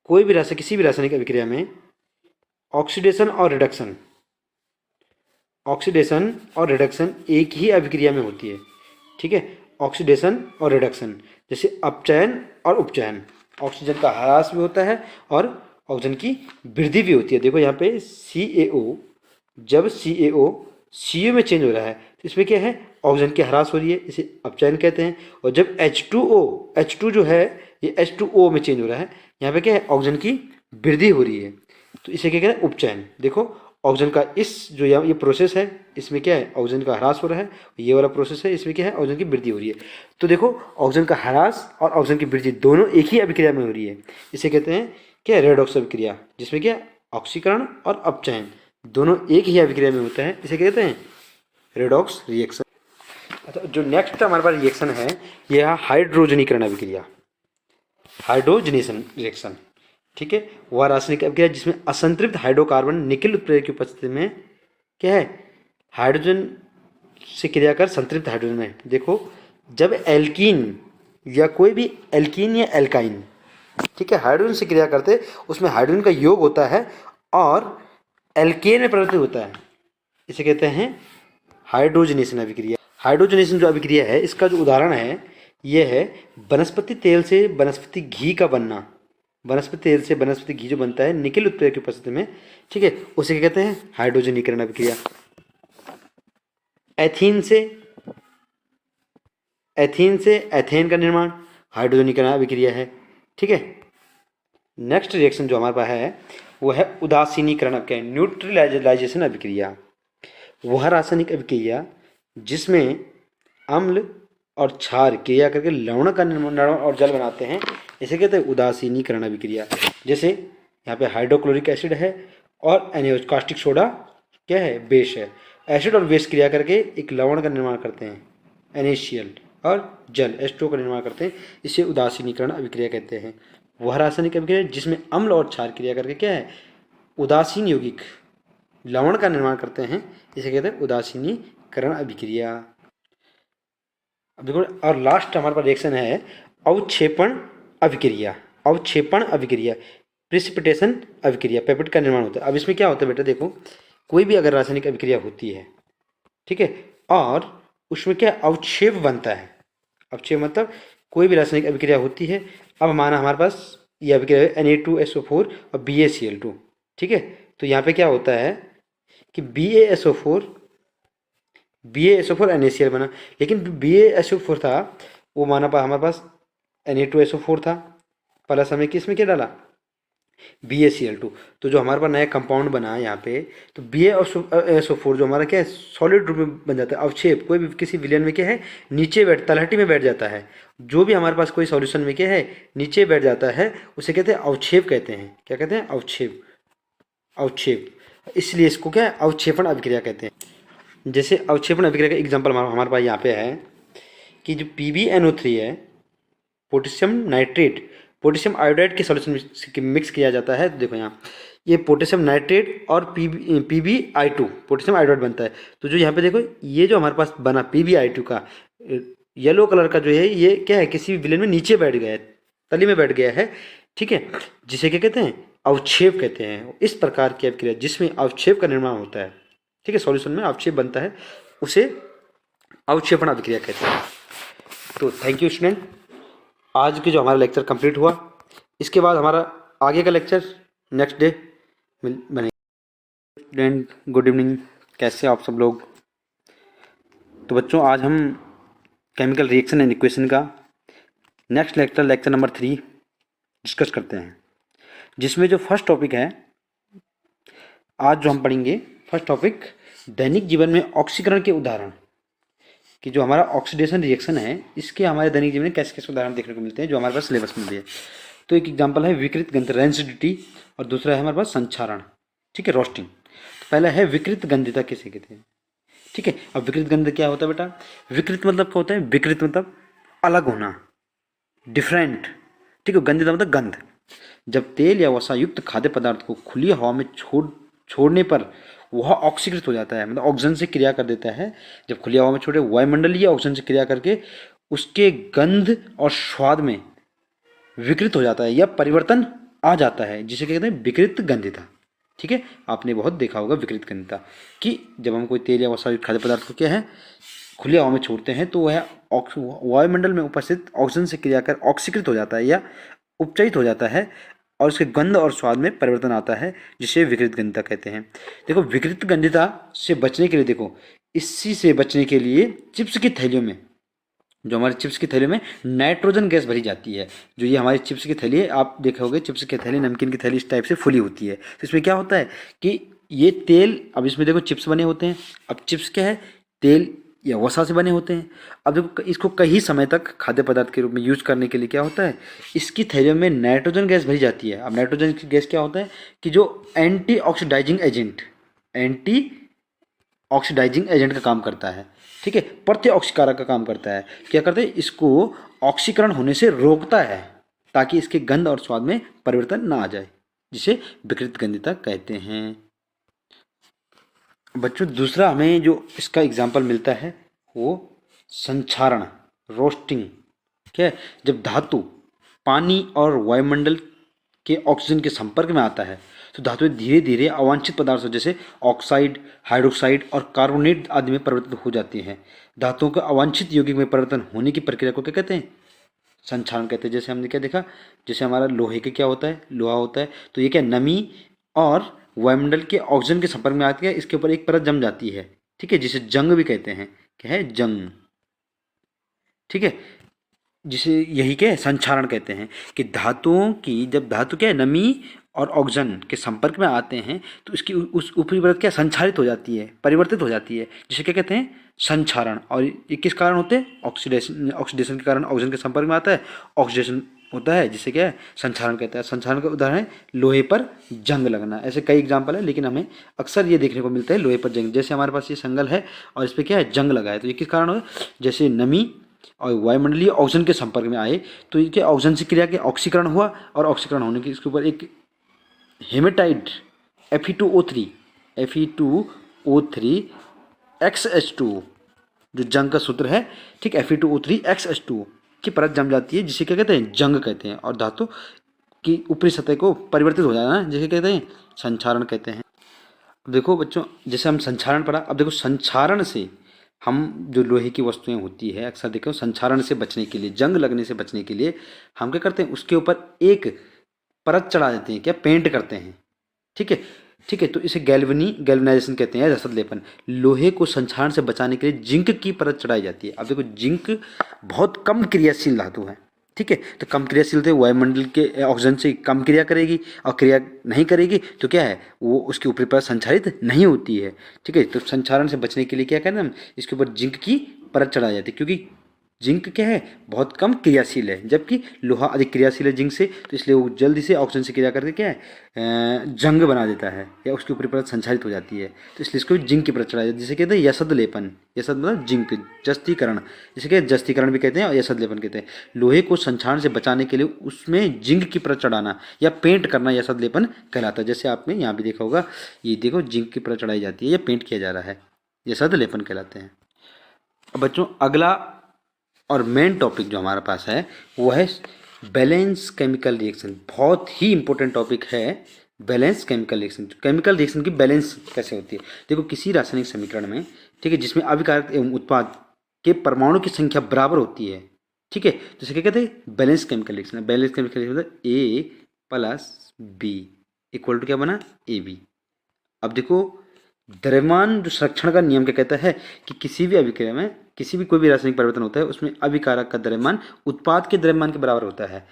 कोई भी रासायनिक, किसी भी रासायनिक अभिक्रिया में ऑक्सीडेशन और रिडक्शन, ऑक्सीडेशन और रिडक्शन एक ही अभिक्रिया में होती है। ठीक है, ऑक्सीडेशन और रिडक्शन, जैसे अपचयन और उपचयन, ऑक्सीजन का ह्रास भी होता है और ऑक्सीजन की वृद्धि भी होती है। देखो यहाँ पे CaO, जब CaO CO में चेंज हो रहा है तो इसमें क्या है, ऑक्सीजन की ह्रास हो रही है, इसे अपचयन कहते हैं। और जब H2 जो है ये H2O में चेंज हो रहा है, यहाँ पे क्या है, ऑक्सीजन की वृद्धि हो रही है, तो इसे क्या कहते हैं, उपचयन। देखो ऑक्सीजन का इस जो ये प्रोसेस है, इसमें क्या है, ऑक्सीजन का ह्रास हो रहा है, ये वाला प्रोसेस है, इसमें क्या है, ऑक्सीजन की वृद्धि हो रही है। तो देखो ऑक्सीजन का ह्रास और ऑक्सीजन की वृद्धि दोनों एक ही अभिक्रिया में हो रही है, इसे कहते हैं क्या, रेडॉक्स अभिक्रिया, जिसमें क्या, ऑक्सीकरण और अपचयन दोनों एक ही अभिक्रिया में होता है, इसे कहते हैं रेडॉक्स रिएक्शन। अच्छा, जो नेक्स्ट हमारे पास रिएक्शन है यह हाइड्रोजनीकरण अभिक्रिया, हाइड्रोजनेशन रिएक्शन। ठीक है, वह रासायनिक अभिक्रिया जिसमें असंतृप्त हाइड्रोकार्बन निकेल उत्प्रेरक की उपस्थिति में क्या है, हाइड्रोजन से क्रिया कर संतृप्त हाइड्रोजन में। देखो जब एल्कीन या कोई भी एल्कीन या एल्काइन, ठीक है, हाइड्रोजन से क्रिया करते, उसमें हाइड्रोजन का योग होता है और एल्केन में परिवर्तित होता है, इसे कहते हैं हाइड्रोजनेशन अभिक्रिया। हाइड्रोजनेशन जो अभिक्रिया है, इसका जो उदाहरण है यह है वनस्पति तेल से वनस्पति घी का बनना, वनस्पति तेल से वनस्पति घी जो बनता है निकेल उत्प्रेरक की उपस्थिति में, ठीक है, उसे क्या कहते हैं, हाइड्रोजनीकरण अभिक्रिया। एथीन से एथेन का निर्माण हाइड्रोजनीकरण अभिक्रिया है। ठीक है, नेक्स्ट रिएक्शन जो हमारे पास है वो है उदासीनीकरण अभिक्रिया, न्यूट्रलाइजेशन अभिक्रिया। वह रासायनिक अभिक्रिया जिसमें अम्ल और क्षार क्रिया करके लवण का निर्माण और जल बनाते हैं, इसे कहते हैं उदासीनीकरण अभिक्रिया। जैसे यहाँ पे हाइड्रोक्लोरिक एसिड है और कास्टिक सोडा क्या है, बेस है। एसिड और बेस क्रिया करके एक लवण का निर्माण करते हैं, NaCl, और जल H2O का निर्माण करते हैं, इसे उदासीनीकरण अभिक्रिया कहते हैं। वह रासायनिक अभिक्रिया जिसमें अम्ल और क्षार क्रिया करके क्या है, उदासीन यौगिक लवण का निर्माण करते हैं, इसे कहते हैं उदासीनीकरण अभिक्रिया। अब देखो, और लास्ट हमारे पास रिएक्शन है अवक्षेपण अभिक्रिया। अवक्षेपण अभिक्रिया, प्रिसिपिटेशन अभिक्रिया, पेपेट का निर्माण होता है। अब इसमें क्या होता है बेटा, देखो कोई भी अगर रासायनिक अभिक्रिया होती है, ठीक है, और उसमें क्या अवक्षेप बनता है, अवक्षेप मतलब कोई भी रासायनिक अभिक्रिया होती है। अब माना हमारे पास ये अभिक्रिया है Na2SO4 और BaCl2, ठीक है, तो यहाँ पे क्या होता है कि BaSO4 NaCl बना, लेकिन BaSO4 था वो माना हमारे पास Na2SO4 था, प्लस हमें किस में क्या डाला, BaCl2, तो जो हमारे पास नया कंपाउंड बना है यहाँ पे, तो BaSO4 जो हमारा क्या है, सॉलिड रूप में बन जाता है, अवक्षेप कोई भी किसी विलयन में क्या है, नीचे तलहटी में बैठ जाता है। जो भी हमारे पास कोई सॉल्यूशन में क्या है, नीचे बैठ जाता है, उसे कहते हैं अवक्षेप कहते हैं। क्या कहते हैं, अवक्षेप, अवक्षेप, इसलिए इसको क्या है, अवक्षेपण अभिक्रिया कहते हैं। जैसे अवक्षेपण अभिक्रिया का एग्जाम्पल हमारे पास यहाँ पे है कि जो PbNO3 है, पोटेशियम नाइट्रेट, पोटेशियम आयोडाइड के सॉल्यूशन मिक्स किया जाता है। तो देखो यहाँ ये पोटेशियम नाइट्रेट और PbI2 पोटेशियम आयोडाइड बनता है। तो जो यहाँ पे देखो ये जो हमारे पास बना PbI2 का येलो कलर का जो है, ये क्या है, किसी भी विलेन में नीचे बैठ गया है, तली में बैठ गया है, ठीक है, जिसे क्या कहते हैं, अवक्षेप कहते हैं। इस प्रकार की अभिक्रिया जिसमें अवक्षेप का निर्माण होता है, ठीक है, सॉल्यूशन में अवक्षेप बनता है, उसे अवक्षेपण अभिक्रिया कहते हैं। तो थैंक यू स्टूडेंट, आज की जो हमारा लेक्चर कंप्लीट हुआ, इसके बाद हमारा आगे का लेक्चर नेक्स्ट डे बनेगा। स्टूडेंट गुड इवनिंग, कैसे आप सब लोग। तो बच्चों आज हम केमिकल रिएक्शन एंड इक्वेशन का next lecture, lecture number 3 discuss करते हैं, जिसमें जो फर्स्ट टॉपिक है आज जो हम पढ़ेंगे, फर्स्ट टॉपिक दैनिक जीवन में ऑक्सीकरण के उदाहरण, कि जो हमारा ऑक्सीडेशन रिएक्शन है इसके हमारे दैनिक जीवन में कैसे कैसे उदाहरण देखने को मिलते हैं जो हमारे पास सिलेबस में भी है। तो एक एग्जांपल है विकृत गंध रेंसिडिटी, और दूसरा है हमारे पास संक्षारण, ठीक है, रोस्टिंग। तो पहला है विकृत गंधिता किसे कहते हैं, ठीक है। अब विकृत गंध क्या होता है बेटा, विकृत मतलब क्या होता है, विकृत मतलब अलग होना, डिफरेंट, ठीक है। गंधिता मतलब गंध। जब तेल या वसा युक्त खाद्य पदार्थ को खुली हवा में छोड़ने पर वह ऑक्सीकृत हो जाता है, मतलब ऑक्सीजन से क्रिया कर देता है। जब खुली हवा में छोड़े वायुमंडलीय ऑक्सीजन से क्रिया करके उसके गंध और स्वाद में विकृत हो जाता है या परिवर्तन आ जाता है, जिसे कहते हैं विकृत गंधिता, ठीक है। आपने बहुत देखा होगा विकृत गंधिता कि जब हम कोई तेल या वसा युक्त खाद्य पदार्थ को क्या है खुली हवा में छोड़ते हैं तो वह वायुमंडल में उपस्थित ऑक्सीजन से क्रिया कर ऑक्सीकृत हो जाता है या उपचयित हो जाता है और उसके गंध और स्वाद में परिवर्तन आता है, जिसे विकृत गंधिता कहते हैं। देखो विकृत गंधिता से बचने के लिए, देखो इसी से बचने के लिए चिप्स की थैलियों में, जो हमारे चिप्स की थैलियों में नाइट्रोजन गैस भरी जाती है। जो ये हमारी चिप्स की थैली है, आप देखे होंगे चिप्स की थैली, नमकीन की थैली इस टाइप से फुली होती है। तो इसमें क्या होता है कि ये तेल, अब इसमें देखो चिप्स बने होते हैं। अब चिप्स क्या है, तेल या वसा से बने होते हैं। अब देखो इसको कई समय तक खाद्य पदार्थ के रूप में यूज करने के लिए क्या होता है, इसकी थैलियों में नाइट्रोजन गैस भरी जाती है। अब नाइट्रोजन गैस क्या होता है कि जो एंटी ऑक्सीडाइजिंग एजेंट का काम करता है, ठीक है, प्रत्य ऑक्सीकारक का काम करता है। क्या करते हैं, इसको ऑक्सीकरण होने से रोकता है ताकि इसके गंध और स्वाद में परिवर्तन ना आ जाए, जिसे विकृत गंधिता कहते हैं। बच्चों दूसरा हमें जो इसका एग्जाम्पल मिलता है वो संक्षारण, रोस्टिंग, ठीक है। जब धातु पानी और वायुमंडल के ऑक्सीजन के संपर्क में आता है तो धातुएं धीरे धीरे अवांछित पदार्थों जैसे ऑक्साइड, हाइड्रोक्साइड और कार्बोनेट आदि में परिवर्तित हो जाती हैं। धातुओं का अवांछित यौगिक में परिवर्तन होने की प्रक्रिया को क्या कहते हैं, संक्षारण कहते हैं। जैसे हमने क्या देखा, जैसे हमारा लोहे के क्या होता है, लोहा होता है, तो ये क्या नमी और वायुमंडल के ऑक्सीजन के संपर्क में आती है, इसके ऊपर एक परत जम जाती है, ठीक है, जिसे जंग भी कहते हैं। क्या है, जंग, ठीक है, जिसे यही क्या है संक्षारण कहते हैं। कि धातुओं की, जब धातु क्या है नमी और ऑक्सीजन के संपर्क में आते हैं तो इसकी उस ऊपरी परत क्या संक्षारित हो जाती है, परिवर्तित हो जाती है, जिसे क्या कहते हैं संक्षारण। और ये किस कारण होते हैं, ऑक्सीडेशन के कारण ऑक्सीजन के संपर्क में आता है, ऑक्सीडेशन होता है, जिसे क्या है संक्षारण कहता है। संक्षारण का उदाहरण है लोहे पर जंग लगना। ऐसे कई एग्जाम्पल है, लेकिन हमें अक्सर ये देखने को मिलता है लोहे पर जंग। जैसे हमारे पास ये संगल है और इस पर क्या है जंग लगा है, तो ये किस कारण हो, जैसे नमी और वायुमंडलीय ऑक्सीजन के संपर्क में आए तो इनके ऑक्सीजन से क्रिया के ऑक्सीकरण हुआ, और ऑक्सीकरण होने के इसके ऊपर एक हेमेटाइड Fe2O3 XH2, जो जंग का सूत्र है, ठीक, Fe2O3 XH2 की परत जम जाती है, जिसे क्या कहते हैं जंग कहते हैं। और धातु की ऊपरी सतह को परिवर्तित हो जाना, जिसे कहते हैं संक्षारण कहते हैं। अब देखो बच्चों, जैसे हम संक्षारण पढ़ा, अब देखो संक्षारण से हम जो लोहे की वस्तुएं होती है अक्सर देखो संक्षारण से बचने के लिए, जंग लगने से बचने के लिए हम क्या करते हैं, उसके ऊपर एक परत चढ़ा देते हैं, क्या पेंट करते हैं, ठीक है, ठीक है। तो इसे गैल्वेनाइजेशन कहते हैं, रसद लेपन। लोहे को संक्षारण से बचाने के लिए जिंक की परत चढ़ाई जाती है। अब देखो जिंक बहुत कम क्रियाशील धातु है, ठीक है, तो कम क्रियाशील थे, वायुमंडल के ऑक्सीजन से कम क्रिया करेगी, और क्रिया नहीं करेगी तो क्या है वो उसके ऊपरी परत संक्षारित नहीं होती है, ठीक है। तो संक्षारण से बचने के लिए क्या करना, इसके ऊपर जिंक की परत चढ़ाई जाती है, क्योंकि जिंक क्या है बहुत कम क्रियाशील है, जबकि लोहा अधिक क्रियाशील है जिंक से, तो इसलिए वो जल्दी से ऑक्सीजन से क्रिया करके क्या है जंग बना देता है, या उसके ऊपरी परत संचारित हो जाती है, तो इसलिए इसको जिंक की परत चढ़ाई जाती है, जिसे कहते हैं यसद लेपन। यसद मतलब जिंक, जस्तीकरण, जिसे कहते हैं जस्तीकरण भी कहते हैं और यसद लेपन कहते हैं। लोहे को संक्षारण से बचाने के लिए उसमें जिंक की परत चढ़ाना या पेंट करना यसद लेपन कहलाता है। जैसे आपने यहाँ भी देखा होगा, ये देखो जिंक की परत चढ़ाई जाती है या पेंट किया जा रहा है, यसद लेपन कहलाते हैं। अब बच्चों अगला और मेन टॉपिक जो हमारे पास है वो है बैलेंस केमिकल रिएक्शन। बहुत ही इंपॉर्टेंट टॉपिक है balance chemical reaction. Chemical reaction की बैलेंस कैसे होती है, देखो किसी रासायनिक समीकरण में, ठीक है, जिसमें अभिकारक एवं उत्पाद के परमाणु की संख्या बराबर होती है, ठीक है, तो इसे क्या कहते हैं balance chemical reaction. Balance chemical reaction मतलब A+B इक्वल टू क्या बना AB। अब देखो द्रव्यमान जो संरक्षण का नियम क्या कहता है कि किसी भी अभिक्रिया में किसी भी कोई भी रासायनिक परिवर्तन होता है उसमें अभिकारक का द्रव्यमान उत्पाद के द्रव्यमान के बराबर होता है।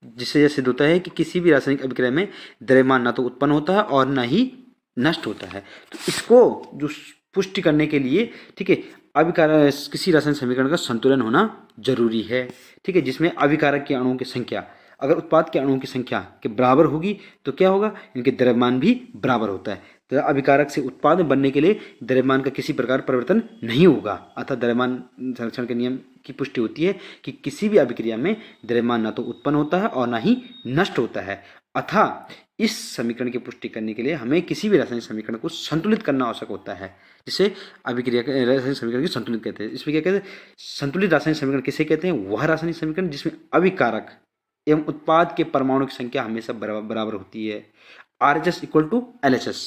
जिससे यह सिद्ध होता है कि किसी भी रासायनिक अभिक्रिया में द्रव्यमान ना तो उत्पन्न होता है और ना ही नष्ट होता है। तो इसको जो पुष्टि करने के लिए, ठीक है, अभिकारक किसी रासायनिक समीकरण का संतुलन होना जरूरी है, ठीक है, जिसमें अभिकारक के अणुओं की संख्या अगर उत्पाद के अणुओं की संख्या के बराबर होगी तो क्या होगा, इनके द्रव्यमान भी बराबर होता है। तो अभिकारक से उत्पाद बनने के लिए द्रव्यमान का किसी प्रकार परिवर्तन नहीं होगा, अतः द्रव्यमान संरक्षण के नियम की पुष्टि होती है कि किसी भी अभिक्रिया में द्रव्यमान ना तो उत्पन्न होता है और ना ही नष्ट होता है। अतः इस समीकरण की पुष्टि करने के लिए हमें किसी भी रासायनिक समीकरण को संतुलित करना आवश्यक होता है, जिसे अभिक्रिया रासायनिक समीकरण की संतुलित कहते हैं। इसमें क्या कहते हैं, संतुलित रासायनिक समीकरण किसे कहते हैं, वह रासायनिक समीकरण जिसमें अभिकारक एवं उत्पाद के परमाणु की संख्या हमेशा बराबर होती है, RHS इक्वल टू LHS,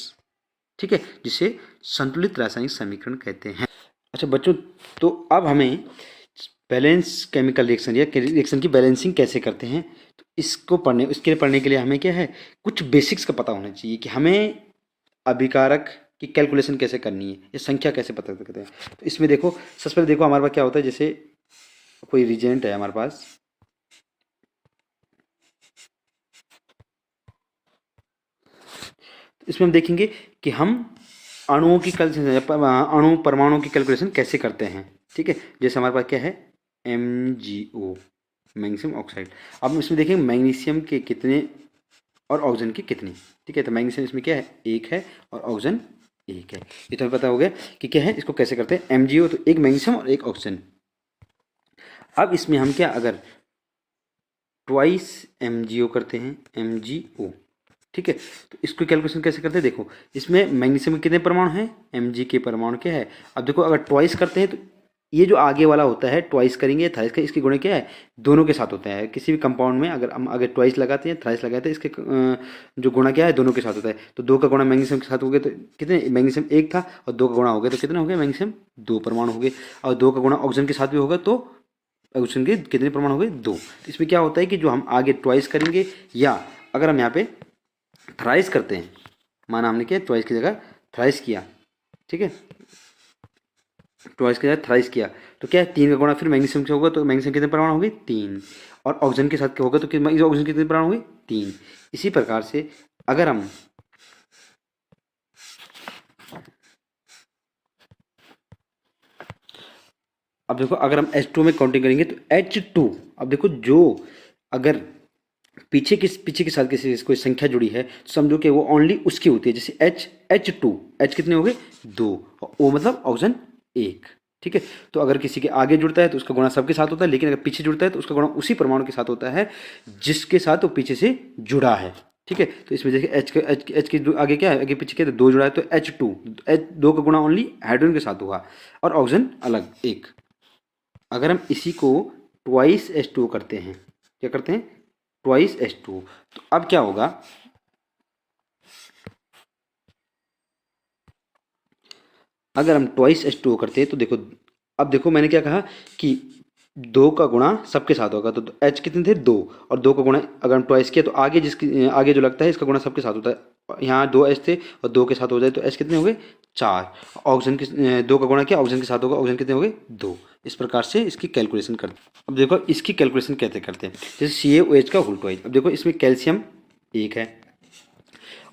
ठीक है, जिसे संतुलित रासायनिक समीकरण कहते हैं। अच्छा बच्चों, तो अब हमें बैलेंस केमिकल रिएक्शन या रिएक्शन की बैलेंसिंग कैसे करते हैं, तो इसके लिए पढ़ने के लिए हमें क्या है, कुछ बेसिक्स का पता होना चाहिए कि हमें अभिकारक की कैलकुलेशन कैसे करनी है, ये संख्या कैसे पता करते हैं। तो इसमें देखो, सबसे पहले देखो हमारे पास क्या होता है, जैसे कोई रिजेंट है हमारे पास, इसमें हम देखेंगे कि हम अणुओं की परमाणुओं की कैलकुलेशन कैसे करते हैं, ठीक है। जैसे हमारे पास क्या है, MgO, मैग्नीशियम ऑक्साइड। अब इसमें देखेंगे मैग्नीशियम के कितने और ऑक्सीजन के कितने, ठीक है। तो मैग्नीशियम इसमें क्या है, 1 है और ऑक्सीजन 1 है। ये तो हमें पता हो गया कि क्या है, इसको कैसे करते हैं, MgO, तो 1 मैग्नीशियम और 1 ऑक्सीजन। अब इसमें हम क्या, अगर ट्वाइस MgO करते हैं, MgO, ठीक है, तो इसको कैलकुलेशन कैसे करते हैं, देखो इसमें मैग्नीशियम के कितने परमाणु हैं, Mg के परमाणु क्या है। अब देखो अगर ट्वाइस करते हैं तो ये जो आगे वाला होता है, ट्वाइस करेंगे थ्राइस का, इसके गुणे क्या है, दोनों के साथ होता है। किसी भी कंपाउंड में अगर हम ट्वाइस लगाते हैं, थ्राइस लगाते हैं, इसके जो गुणा क्या है, दोनों के साथ होता है। तो 2 का गुणा मैग्नीशियम के साथ हो गया तो कितने, मैग्नीशियम 1 था और 2 का गुणा हो गया तो कितने हो गए, मैग्नीशियम 2 परमाणु हो गए। और 2 का गुणा ऑक्सीजन के साथ भी होगा तो ऑक्सीजन के कितने परमाणु हो गए, 2। तो इसमें क्या होता है कि जो हम आगे ट्वाइस करेंगे या अगर हम यहाँ पे थ्राइस करते हैं, माना हमने क्या, ट्वाइस की जगह थ्राइस किया, ठीक है, ट्वाइस की जगह थ्राइस किया, तो क्या है, 3 का गुणा फिर मैग्नीशियम से होगा तो मैग्नीशियम कितने परमाणु हो गए, 3। और ऑक्सीजन के साथ क्या होगा तो ऑक्सीजन कितने परमाणु हो गए, 3। इसी प्रकार से अगर हम अब देखो अगर हम H2 में काउंटिंग करेंगे तो H2, अब देखो जो अगर पीछे के साथ किसी कोई संख्या जुड़ी है तो समझो कि वो ओनली उसकी होती है। जैसे H2, H कितने हो गए, 2, और O मतलब ऑक्सीजन 1, ठीक है। तो अगर किसी के आगे जुड़ता है तो उसका गुणा सबके साथ होता है, लेकिन अगर पीछे जुड़ता है तो उसका गुणा उसी परमाणु के साथ होता है जिसके साथ वो पीछे से जुड़ा है, ठीक है। तो इसमें देखिए H के आगे क्या है, आगे पीछे क्या है, 2 जुड़ा है तो H2, H2 का गुणा ओनली हाइड्रोजन के साथ होगा और ऑक्सीजन अलग 1। अगर हम इसी को ट्वाइस H2 करते हैं, क्या करते हैं, ट्वाइस H2, तो अब क्या होगा, अगर हम ट्वाइस H2 करते हैं तो देखो, अब देखो मैंने क्या कहा कि 2 का गुणा सबके साथ होगा, तो H कितने थे, 2, और 2 का गुणा अगर हम ट्वाइस किया तो आगे जिसकी आगे जो लगता है इसका गुणा सबके साथ होता है। यहाँ 2 H थे और 2 के साथ हो जाए तो H कितने हो गए, 4। ऑक्सीजन के 2 का गुणा किया, ऑक्सीजन के साथ होगा, ऑक्सीजन कितने हो गए, 2। इस प्रकार से इसकी कैलकुलेशन करते हैं। अब देखो इसकी कैलकुलेशन कैसे करते हैं, जैसे CaOH का होल ट्वाइस। अब देखो इसमें कैल्शियम 1 है,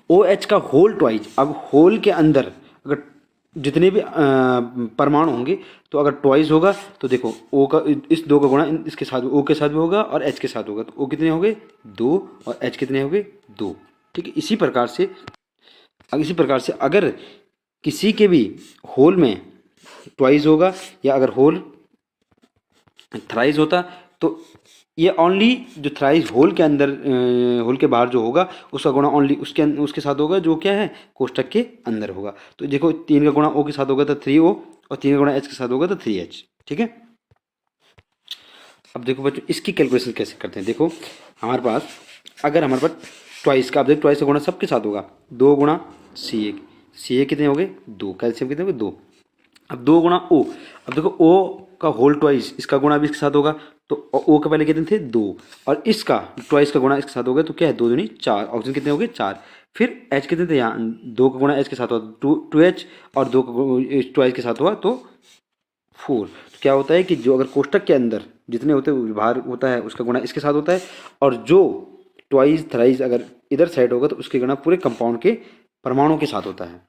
OH का होल ट्वाइस। अब होल के अंदर अगर जितने भी परमाणु होंगे तो अगर ट्वाइस होगा तो देखो O का इस 2 का गुणा इसके साथ O के साथ भी होगा और H के साथ होगा, तो O कितने हो गए, 2, और H कितने हो गए, 2, ठीक है। इसी प्रकार से अगर किसी के भी होल में ट्वाइस होगा या अगर होल थ्राइस होता तो ये ओनली जो थ्राइस होल के अंदर होल के बाहर जो होगा उसका गुणा ओनली उसके साथ होगा जो क्या है, कोष्टक के अंदर होगा। तो देखो 3 का गुणा O के साथ होगा तो 3O, और 3 का गुणा H के साथ होगा तो 3H, ठीक है। अब देखो बच्चों इसकी कैलकुलेशन कैसे करते हैं, देखो हमारे पास अगर हमारे पास ट्वाइस का, अब देखो ट्वाइस का गुणा सबके साथ होगा, 2 गुणा Ca कितने हो गए, 2, कैल्शियम कितने हो गए, 2। अब 2 गुणा O, अब देखो O का होल ट्वाइस इसका गुणा भी इसके साथ होगा, तो O के पहले कितने थे, 2, और इसका ट्वाइस का गुणा इसके साथ होगा तो क्या है, 2 दूनी 4, ऑक्सीजन कितने हो गए, 4। फिर H कितने थे, यहाँ 2 का गुणा H के साथ होगा 2H, और 2 का ट्वाइस के साथ हुआ तो 4। तो क्या होता है कि जो अगर कोष्टक के अंदर जितने होते हैं भार होता है उसका गुणा इसके साथ होता है, और जो ट्वाइस थ्राइस अगर इधर साइड होगा तो उसकी गणना पूरे कंपाउंड के परमाणु के साथ होता है।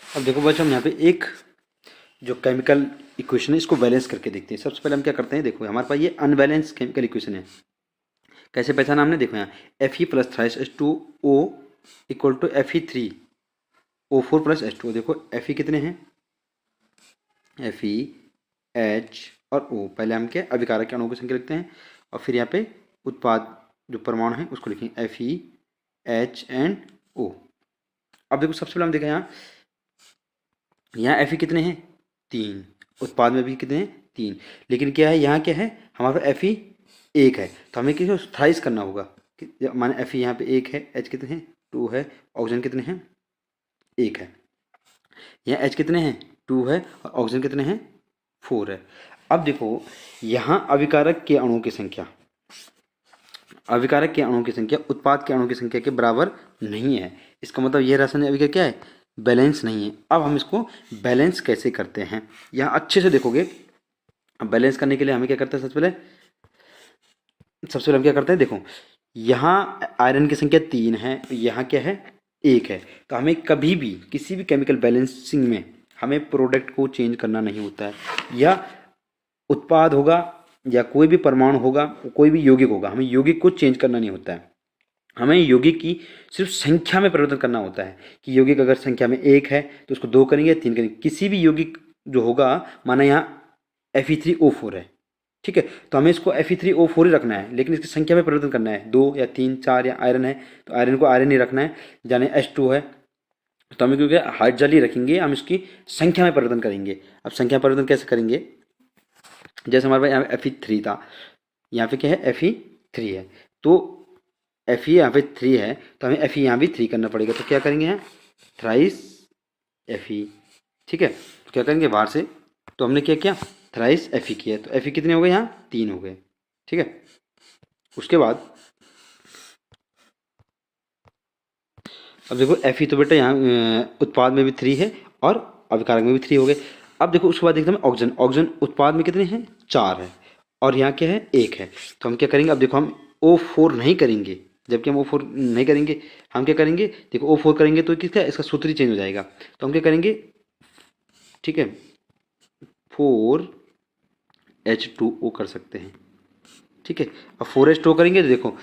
अब देखो बच्चों, हम यहाँ पे एक जो केमिकल इक्वेशन है इसको बैलेंस करके देखते हैं। सबसे पहले हम क्या करते हैं, देखो हमारे पास ये अनबैलेंस केमिकल इक्वेशन है। कैसे पहचाना हमने, देखो यहाँ Fe plus thrice H2O equal to Fe3O4 plus H2O। देखो Fe कितने हैं, Fe H और O। पहले हम क्या अभिकारक के अणुओं की संख्या लिखते हैं और फिर यहाँ पे उत्पाद जो परमाणु है उसको लिखेंगे Fe H एंड O। अब देखो सबसे पहले हम देखें यहाँ Fe कितने हैं, 3। उत्पाद में भी कितने हैं, 3। लेकिन क्या है यहाँ क्या है, हमारे पास Fe 1 है, तो हमें किसी थ्राइस करना होगा। माने Fe यहाँ पे 1 है, H कितने हैं, 2 है, ऑक्सीजन कितने हैं, 1 है। यहाँ H कितने हैं, 2 है, और ऑक्सीजन कितने हैं, 4 है। अब देखो यहाँ अभिकारक के अणुओं की संख्या, अभिकारक के अणुओं की संख्या उत्पाद के अणुओं की संख्या के बराबर नहीं है। इसका मतलब यह रासायनिक अभिक्रिया क्या है, बैलेंस नहीं है। अब हम इसको बैलेंस कैसे करते हैं, यहाँ अच्छे से देखोगे। अब बैलेंस करने के लिए हमें क्या करते हैं, सबसे पहले हम क्या करते हैं, देखो यहाँ आयरन की संख्या 3 है, यहाँ क्या है, 1 है। तो हमें कभी भी किसी भी केमिकल बैलेंसिंग में हमें प्रोडक्ट को चेंज करना नहीं होता है, या उत्पाद होगा या कोई भी परमाणु होगा, कोई भी यौगिक होगा, हमें यौगिक को चेंज करना नहीं होता है। हमें यौगिक की सिर्फ संख्या में परिवर्तन करना होता है कि यौगिक अगर संख्या में 1 है तो उसको 2 करेंगे, 3 करेंगे। किसी भी यौगिक जो होगा, माना यहाँ Fe3O4 है, ठीक है, तो हमें इसको Fe3O4 ही रखना है, लेकिन इसकी संख्या में परिवर्तन करना है, 2 या 3 4, या आयरन है तो आयरन को आयरन ही रखना है। जाने H2 है तो हमें क्योंकि हाइड्रोजन ही रखेंगे, हम इसकी संख्या में परिवर्तन करेंगे। अब संख्या में परिवर्तन कैसे करेंगे, जैसे हमारे पास यहाँ Fe3 था, यहाँ पे क्या है, Fe3 है, तो Fe यहाँ पे 3 है तो हमें Fe यहाँ भी 3 करना पड़ेगा। तो क्या करेंगे यहाँ, थ्राइस Fe, ठीक है। तो क्या करेंगे बाहर से, तो हमने क्या किया, थ्राइस Fe किया, तो Fe कितने हो गए, यहाँ 3 हो गए, ठीक है। उसके बाद अब देखो Fe तो बेटा यहाँ उत्पाद में भी 3 है और अभिकारक में भी 3 हो गए। अब देखो उसके बाद देखते हैं ऑक्सीजन, ऑक्सीजन उत्पाद में कितने हैं, 4 है, और यहाँ क्या है, 1 है। तो हम क्या करेंगे, अब देखो हम O4 नहीं करेंगे, जबकि हम O4 नहीं करेंगे, हम क्या करेंगे, देखो O4 करेंगे तो किसका, इसका सूत्र ही चेंज हो जाएगा। तो हम क्या करेंगे, ठीक है, 4H2O कर सकते हैं, ठीक है। अब 4H2O करेंगे तो देखो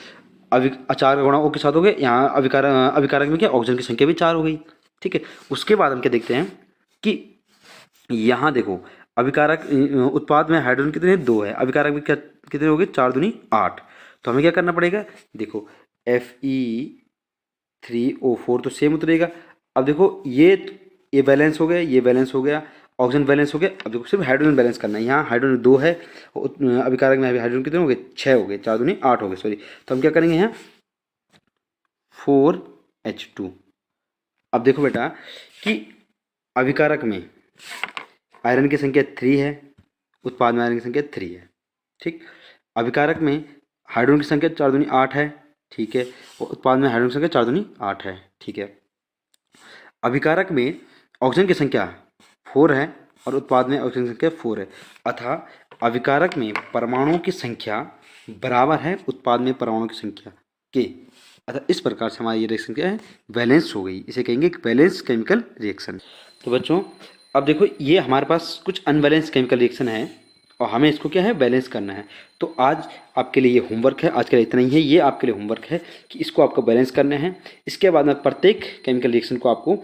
अचार का गुणा O के साथ हो गए, यहाँ अभिकारक में क्या, ऑक्सीजन की संख्या भी 4 हो गई, ठीक है। उसके बाद हम क्या देखते हैं कि यहाँ देखो अभिकारक उत्पाद में हाइड्रोजन कितने हैं, 2 है, अभिकारक में क्या कितने हो गए, 4 दूनी 8। तो हमें क्या करना पड़ेगा, देखो Fe3O4 तो सेम उतरेगा। अब देखो ये बैलेंस हो गया, ये बैलेंस हो गया, ऑक्सीजन बैलेंस हो गया। अब देखो सिर्फ हाइड्रोजन बैलेंस करना है, यहाँ हाइड्रोजन 2 है, अभिकारक में हाइड्रोजन कितने हो गए, 6 हो गए, 4 दूनी 8 हो गए, सॉरी। तो हम क्या करेंगे यहाँ 4H2। अब देखो बेटा कि अभिकारक में आयरन की संख्या 3 है, उत्पाद में आयरन की संख्या 3 है, ठीक। अभिकारक में हाइड्रोजन की संख्या 4 दूनी 8 है, ठीक है, और उत्पाद में हाइड्रोजन की संख्या 4 दूनी 8 है, ठीक है। अभिकारक में ऑक्सीजन की संख्या 4 है और उत्पाद में ऑक्सीजन की संख्या 4 है, अतः अभिकारक में परमाणुओं की संख्या बराबर है उत्पाद में परमाणुओं की संख्या के। अतः इस प्रकार से हमारी ये रिएक्शन क्या है, बैलेंस हो गई, इसे कहेंगे बैलेंस केमिकल रिएक्शन। तो बच्चों अब देखो ये हमारे पास कुछ अनबैलेंस केमिकल रिएक्शन है और हमें इसको क्या है, बैलेंस करना है। तो आज आपके लिए ये होमवर्क है, आज के लिए इतना ही है, ये आपके लिए होमवर्क है कि इसको आपको बैलेंस करना है। इसके बाद मैं प्रत्येक केमिकल रिएक्शन को आपको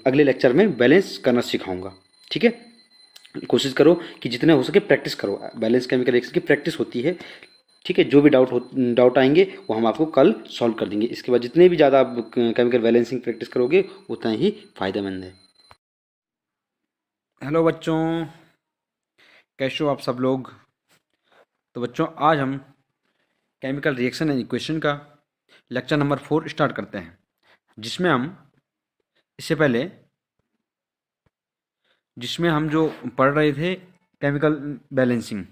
अगले लेक्चर में बैलेंस करना सिखाऊंगा, ठीक है। कोशिश करो कि जितना हो सके प्रैक्टिस करो, बैलेंस केमिकल रिएक्शन की प्रैक्टिस होती है, ठीक है। जो भी डाउट आएंगे वो हम आपको कल सॉल्व कर देंगे। इसके बाद जितने भी ज़्यादा आप केमिकल बैलेंसिंग प्रैक्टिस करोगे उतना ही फ़ायदेमंद है। हेलो बच्चों, कैसे हो आप सब लोग। तो बच्चों आज हम केमिकल रिएक्शन एंड इक्वेशन का लेक्चर नंबर 4 स्टार्ट करते हैं, जिसमें हम जो पढ़ रहे थे केमिकल बैलेंसिंग,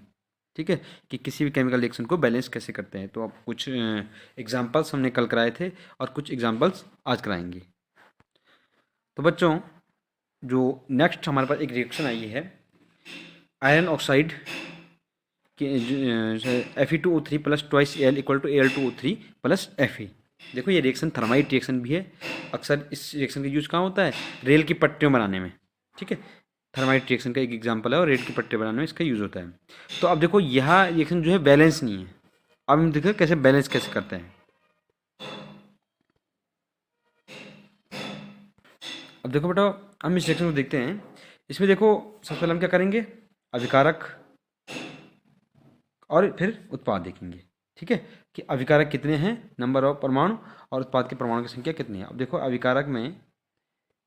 ठीक है, कि किसी भी केमिकल रिएक्शन को बैलेंस कैसे करते हैं। तो अब कुछ एग्जांपल्स हमने कल कराए थे और कुछ एग्जांपल्स आज कराएंगे। तो बच्चों जो नेक्स्ट हमारे पास एक रिएक्शन आई है iron oxide Fe2O3 plus twice Al equal to Al2O3 plus Fe। देखो ये रिएक्शन थर्माइट रिएक्शन भी है। अक्सर इस रिएक्शन का यूज कहाँ होता है? रेल की पट्टियों बनाने में। ठीक है, थर्माइट रिएक्शन का एक एग्जांपल है और रेल की पट्टियाँ बनाने में इसका यूज होता है। तो अब देखो यह रिएक्शन जो है बैलेंस नहीं है। अब हम देखो कैसे बैलेंस कैसे करते हैं। अब देखो बेटा, हम इस रिएक्शन को देखते हैं। इसमें देखो सबसे पहले हम क्या करेंगे, अभिकारक और फिर उत्पाद देखेंगे। ठीक है, कि अभिकारक कितने हैं, नंबर ऑफ परमाणु, और उत्पाद के परमाणु की संख्या कितनी है। अब देखो अभिकारक में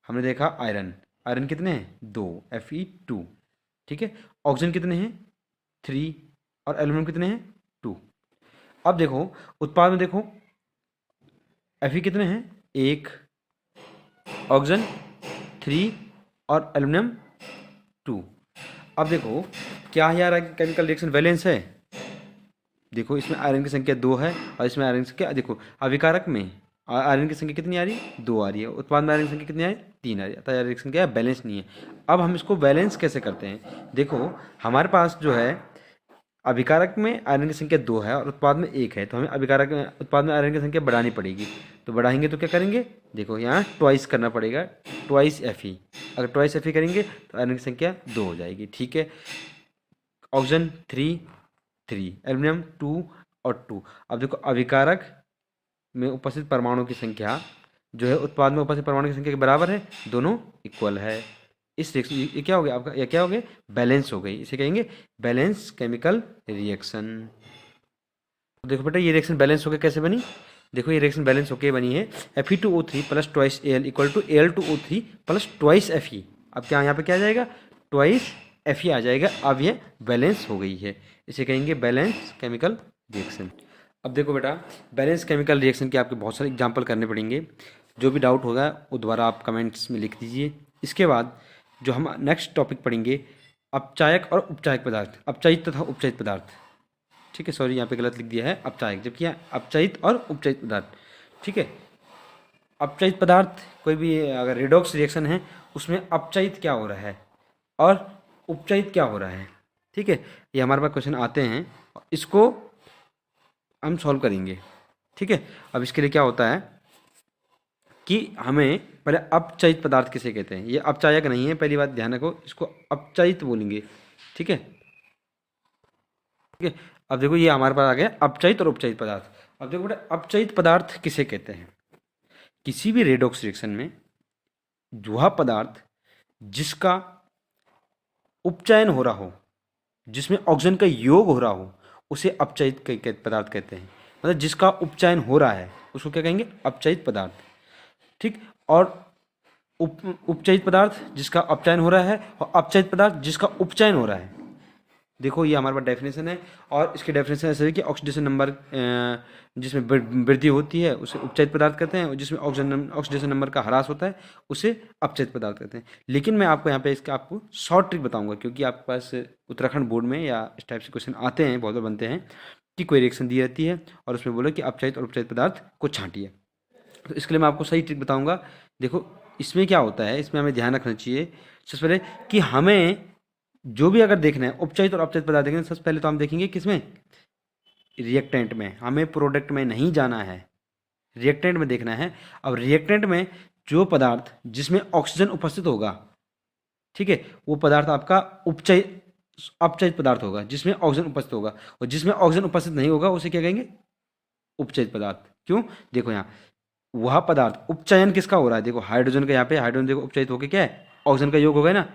हमने देखा आयरन, आयरन कितने हैं 2 Fe2। ठीक है, ऑक्सीजन कितने हैं 3 और एल्यूमिनियम कितने हैं 2। अब देखो उत्पाद में देखो Fe कितने हैं 1, ऑक्सीजन 3 और एल्यूमिनियम 2। अब देखो क्या यार केमिकल रिएक्शन बैलेंस है। देखो इसमें आयरन की संख्या 2 है और इसमें आयरन की संख्या, देखो अभिकारक में आयरन की संख्या कितनी आ रही है 2 आ रही है, उत्पाद में आयरन की संख्या कितनी आ रही है 3 आ रही है। अतः रिएक्शन क्या है, बैलेंस नहीं है। अब हम इसको बैलेंस कैसे करते हैं, देखो हमारे पास जो है अभिकारक में आयरन की संख्या 2 है और उत्पाद में 1 है, तो हमें अभिकारक में उत्पाद में आयरन की संख्या बढ़ानी पड़ेगी। तो बढ़ाएंगे तो क्या करेंगे, देखो यहाँ ट्वाइस करना पड़ेगा, ट्वाइस Fe। अगर ट्वाइस Fe करेंगे तो आयरन की संख्या 2 हो जाएगी। ठीक है, ऑक्सीजन 3, एल्यूमिनियम 2 और 2। अब देखो अभिकारक में उपस्थित परमाणु की संख्या जो है उत्पाद में उपस्थित परमाणु की संख्या के बराबर है, दोनों इक्वल है। इस रिएक्शन ये क्या हो गया आपका, ये क्या हो गया, बैलेंस हो गई। इसे कहेंगे बैलेंस केमिकल रिएक्शन। देखो बेटा ये रिएक्शन बैलेंस होकर कैसे बनी, देखो ये रिएक्शन बैलेंस होकर बनी है Fe2O3 plus twice Al equal to Al2O3 plus twice Fe। अब क्या यहाँ पे क्या आ जाएगा, ट्वाइस Fe आ जाएगा। अब ये बैलेंस हो गई है, इसे कहेंगे बैलेंस केमिकल रिएक्शन। अब देखो बेटा बैलेंस केमिकल रिएक्शन के आपके बहुत सारे एग्जाम्पल करने पड़ेंगे। जो भी डाउट होगा वो दोबारा आप कमेंट्स में लिख दीजिए। इसके बाद जो हम नेक्स्ट टॉपिक पढ़ेंगे, अपचायक और उपचायक पदार्थ, अपचायित तथा उपचायित पदार्थ। ठीक है, सॉरी यहाँ पे गलत लिख दिया है अपचायक, जबकि यहाँ अपचायित और उपचायित पदार्थ। ठीक है, अपचायित पदार्थ कोई भी अगर रिडॉक्स रिएक्शन है उसमें अपचायित क्या हो रहा है और उपचायित क्या हो रहा है। ठीक है, ये हमारे पास क्वेश्चन आते हैं, इसको हम सॉल्व करेंगे। ठीक है, अब इसके लिए क्या होता है कि हमें पहले अपचायित पदार्थ किसे कहते हैं, ये अपचायक नहीं है, पहली बात ध्यान रखो, इसको अपचायित बोलेंगे। ठीक है, ठीक है। अब देखो ये हमारे पास आ गया अपचायित और उपचायित पदार्थ। अब देखो बेटा अपचायित पदार्थ किसे कहते हैं, किसी भी रेडॉक्स रिएक्शन में वह पदार्थ जिसका उपचयन हो रहा हो, जिसमें ऑक्सीजन का योग हो रहा हो, उसे अपचायित पदार्थ कहते हैं। मतलब जिसका उपचयन हो रहा है उसको क्या कहेंगे, अपचायित पदार्थ। ठीक, और उपचयित पदार्थ जिसका अपचयन हो रहा है और अपचायित पदार्थ जिसका उपचयन हो रहा है। देखो ये हमारे पास डेफिनेशन है, और इसकी डेफिनेशन ऐसे है कि ऑक्सीडेशन नंबर जिसमें वृद्धि होती है उसे उपचयित पदार्थ कहते हैं, और जिसमें ऑक्सीडेशन नंबर का ह्रास होता है उसे अपचयित पदार्थ कहते हैं। लेकिन मैं आपको यहाँ पे इसका आपको शॉर्ट ट्रिक बताऊंगा, क्योंकि आपके पास उत्तराखंड बोर्ड में या इस टाइप से क्वेश्चन आते हैं, बहुत बार बनते हैं कि कोई रिएक्शन दी रहती है और उसमें बोलो कि अपचयित और उपचयित पदार्थ को छांटिए। तो इसके लिए मैं आपको सही ट्रिक बताऊँगा। देखो इसमें क्या होता है, इसमें हमें ध्यान रखना चाहिए सबसे पहले कि हमें जो भी अगर देखना है उपचयित और अपचयित पदार्थ देखना है, सबसे पहले तो हम देखेंगे किसमें, रिएक्टेंट में। हमें प्रोडक्ट में नहीं जाना है, रिएक्टेंट में देखना है। अब रिएक्टेंट में जो पदार्थ जिसमें ऑक्सीजन उपस्थित होगा, ठीक है, वो पदार्थ आपका अपचयित पदार्थ होगा, जिसमें ऑक्सीजन उपस्थित होगा। और जिसमें ऑक्सीजन उपस्थित नहीं होगा उसे क्या कहेंगे, उपचयित पदार्थ। क्यों, देखो यहाँ वह पदार्थ उपचयन किसका हो रहा है, देखो हाइड्रोजन का, यहाँ पे हाइड्रोजन देखो उपचयित होकर क्या है, ऑक्सीजन का योग हो गया ना।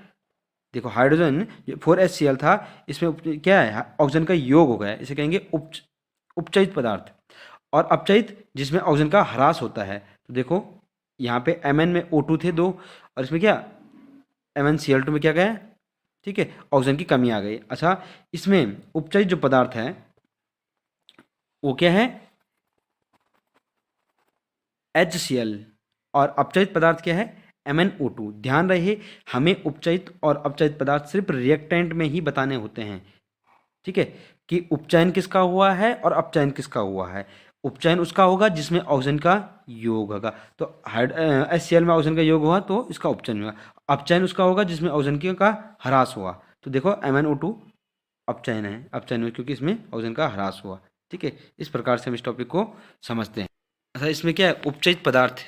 देखो हाइड्रोजन 4HCl था, इसमें क्या है, ऑक्सीजन का योग हो गया, इसे कहेंगे उपचयित पदार्थ। और अपचयित जिसमें ऑक्सीजन का ह्रास होता है। तो देखो यहाँ पे Mn में O2 थे 2, और इसमें क्या MnCl2 में क्या गया, ठीक है, ऑक्सीजन की कमी आ गई। अच्छा, इसमें उपचयित जो पदार्थ है वो क्या है, HCl, और अपचयित पदार्थ क्या है, MnO2। ध्यान रहे हमें उपचयित और अपचयित पदार्थ सिर्फ रिएक्टेंट में ही बताने होते हैं। ठीक है, कि उपचयन किसका हुआ है और अपचयन किसका हुआ है। उपचयन उसका होगा जिसमें ऑक्सीजन का योग होगा, तो HCl में ऑक्सीजन का योग हुआ तो इसका उपचयन हुआ। अपचयन उसका होगा जिसमें ऑक्सीजन का ह्रास हुआ, तो देखो MnO2 अपचयन है, अपचयन हुआ क्योंकि इसमें ऑक्सीजन का ह्रास हुआ। ठीक है, इस प्रकार से हम इस टॉपिक को समझते हैं। अच्छा, इसमें क्या है, उपचयित पदार्थ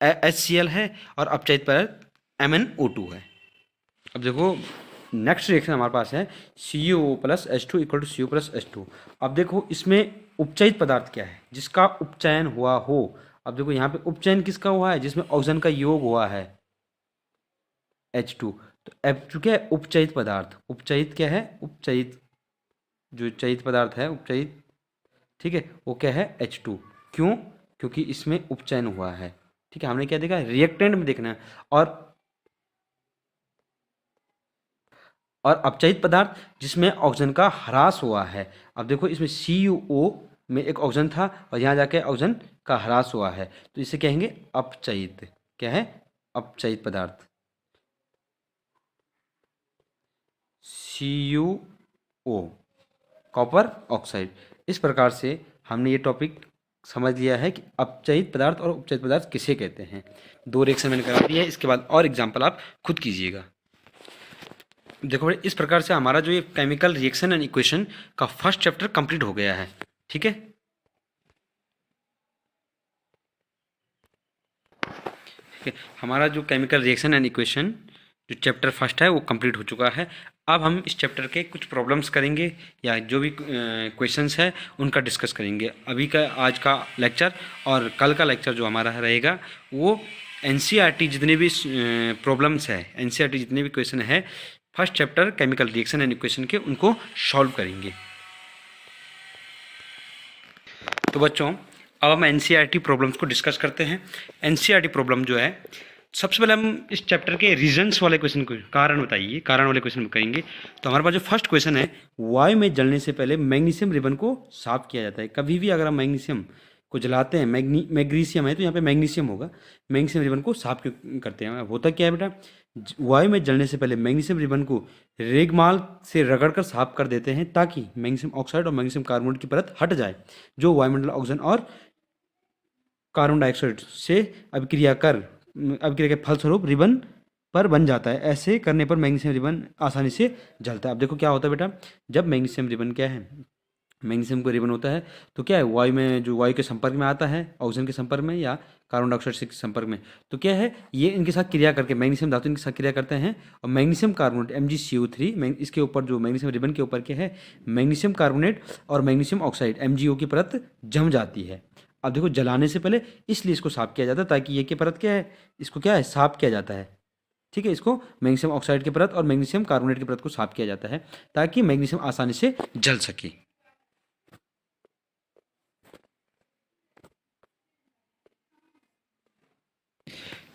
HCl है और अपचयित पदार्थ MnO2 है। अब देखो नेक्स्ट रिएक्शन हमारे पास है CuO plus H2 equal to Cu plus H2। अब देखो इसमें उपचयित पदार्थ क्या है, जिसका उपचयन हुआ हो। अब देखो यहाँ पे उपचयन किसका हुआ है, जिसमें ऑक्सीजन का योग हुआ है H2। तो H2 क्या है, उपचयित पदार्थ। उपचयित क्या है, उपचयित, जो चयित पदार्थ है उपचयित, ठीक है, वो क्या है H2। क्यों, क्योंकि इसमें उपचयन हुआ है। ठीक है, हमने क्या देखा, रिएक्टेंट में देखना है। और अपचयित पदार्थ जिसमें ऑक्सीजन का ह्रास हुआ है। अब देखो इसमें CuO में एक ऑक्सीजन था और यहाँ जाके ऑक्सीजन का ह्रास हुआ है, तो इसे कहेंगे अपचयित। क्या है, अपचयित पदार्थ CuO, कॉपर ऑक्साइड। इस प्रकार से हमने ये टॉपिक समझ लिया है कि अपचयित पदार्थ और उपचयित पदार्थ किसे कहते हैं। 2 रिएक्शन मैंने करा दी है, इसके बाद और एग्जाम्पल आप खुद कीजिएगा। देखो भाई, इस प्रकार से हमारा जो ये केमिकल रिएक्शन एंड इक्वेशन का फर्स्ट चैप्टर कंप्लीट हो गया है। ठीक है, हमारा जो केमिकल रिएक्शन एंड इक्वेशन जो चैप्टर फर्स्ट है वो कंप्लीट हो चुका है। अब हम इस चैप्टर के कुछ प्रॉब्लम्स करेंगे या जो भी क्वेश्चंस है उनका डिस्कस करेंगे। अभी का आज का लेक्चर और कल का लेक्चर जो हमारा रहेगा वो NCERT जितने भी प्रॉब्लम्स है, NCERT जितने भी क्वेश्चन है first chapter chemical reaction and equation के, उनको सॉल्व करेंगे। तो बच्चों, अब हम NCERT प्रॉब्लम्स को डिस्कस करते हैं। NCERT प्रॉब्लम जो है, सबसे पहले हम इस चैप्टर के रीजंस वाले क्वेश्चन को, कारण बताइए, कारण वाले क्वेश्चन करेंगे। तो हमारे पास जो फर्स्ट क्वेश्चन है, वायु में जलने से पहले मैग्नीशियम रिबन को साफ किया जाता है। कभी भी अगर हम मैग्नीशियम को जलाते हैं, मैग्नीशियम है तो यहाँ पे मैग्नीशियम होगा, मैग्नीशियम रिबन को साफ क्यों करते हैं। होता क्या है बेटा, वायु में जलने से पहले मैग्नीशियम रिबन को रेगमाल से रगड़कर साफ कर देते हैं ताकि मैग्नीशियम ऑक्साइड और मैग्नीशियम कार्बोनेट की परत हट जाए, जो वायुमंडल ऑक्सीजन और कार्बन डाइऑक्साइड से अभिक्रिया के फलस्वरूप रिबन पर बन जाता है। ऐसे करने पर मैग्नीशियम रिबन आसानी से जलता है। अब देखो क्या होता है बेटा, जब मैग्नीशियम रिबन क्या है, मैग्नीशियम को रिबन होता है तो क्या है, वायु में जो वायु के संपर्क में आता है, ऑक्सीजन के संपर्क में या कार्बन डाइऑक्साइड से संपर्क में, तो क्या है, ये इनके साथ क्रिया करके मैग्नीशियम धातु इनके साथ क्रिया करते हैं और मैग्नीशियम कार्बोनेट MgCO3, इसके ऊपर जो मैग्नीशियम रिबन के ऊपर क्या है, मैग्नीशियम कार्बोनेट और मैग्नीशियम ऑक्साइड MgO की परत जम जाती है। अब देखो जलाने से पहले इसलिए इसको साफ किया जाता है ताकि ये की परत क्या है, इसको क्या है, साफ किया जाता है। ठीक है, इसको मैग्नीशियम ऑक्साइड की परत और मैग्नीशियम कार्बोनेट की परत को साफ किया जाता है ताकि मैग्नीशियम आसानी से जल सके।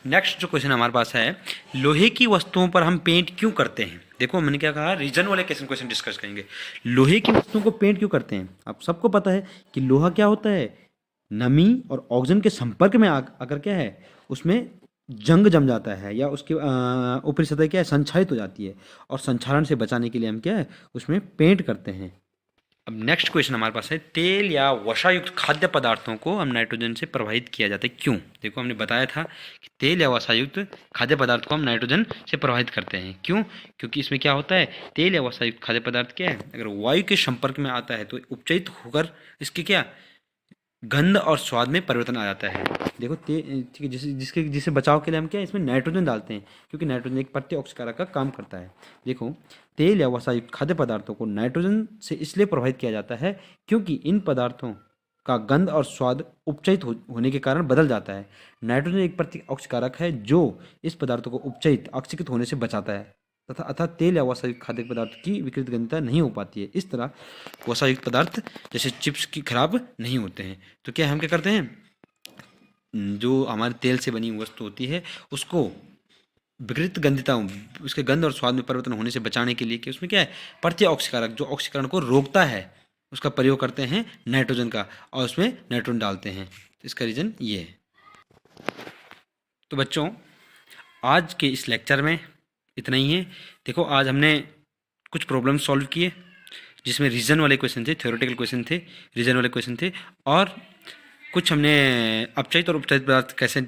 नेक्स्ट जो क्वेश्चन हमारे पास है, लोहे की वस्तुओं पर हम पेंट क्यों करते हैं। देखो मैंने क्या कहा, रीजन वाले क्वेश्चन डिस्कस करेंगे। लोहे की वस्तुओं को पेंट क्यों करते हैं। आप सबको पता है कि लोहा क्या होता है, नमी और ऑक्सीजन के संपर्क में आकर क्या है, उसमें जंग जम जाता है या उसकी ऊपरी सतह क्या है, संक्षारित हो जाती है, और संक्षारण से बचाने के लिए हम क्या है, उसमें पेंट करते हैं। अब नेक्स्ट क्वेश्चन हमारे पास है, तेल या वसायुक्त खाद्य पदार्थों को हम नाइट्रोजन से प्रभावित किया जाता है क्यों। देखो हमने बताया था कि तेल या वसायुक्त खाद्य पदार्थ को हम नाइट्रोजन से प्रभावित करते हैं क्यों, क्योंकि इसमें क्या होता है, तेल या वसायुक्त खाद्य पदार्थ क्या है, अगर वायु के संपर्क में आता है तो उपचयित होकर इसकी क्या, गंध और स्वाद में परिवर्तन आ जाता है। देखो ठीक है, जिसे बचाव के लिए हम क्या इसमें नाइट्रोजन डालते हैं, क्योंकि नाइट्रोजन एक प्रतिऑक्सीकारक का काम करता है। देखो तेल या वसायुक्त खाद्य पदार्थों को नाइट्रोजन से इसलिए प्रभावित किया जाता है क्योंकि इन पदार्थों का गंध और स्वाद उपचयित होने के कारण बदल जाता है। नाइट्रोजन एक प्रतिऑक्सीकारक है जो इस पदार्थों को उपचयित ऑक्सीकृत होने से बचाता है तथा अतः तेल या वसायुक्त खाद्य पदार्थ की विकृत गंधता नहीं हो पाती है। इस तरह वसायुक्त पदार्थ जैसे चिप्स की खराब नहीं होते हैं। तो क्या हम क्या करते हैं, जो हमारे तेल से बनी वस्तु होती है उसको विकृत गंधिता, उसके गंध और स्वाद में परिवर्तन होने से बचाने के लिए कि उसमें क्या है, प्रतिऑक्सीकारक जो ऑक्सीकरण को रोकता है उसका प्रयोग करते हैं नाइट्रोजन का, और उसमें नाइट्रोजन डालते हैं। इसका रीज़न ये है। तो बच्चों आज के इस लेक्चर में इतना ही है। देखो आज हमने कुछ प्रॉब्लम सॉल्व किए जिसमें रीजन वाले क्वेश्चन थे, थ्योरेटिकल क्वेश्चन थे, रीजन वाले क्वेश्चन थे, और कुछ हमने अपचयित और उपचयित पदार्थ कैसे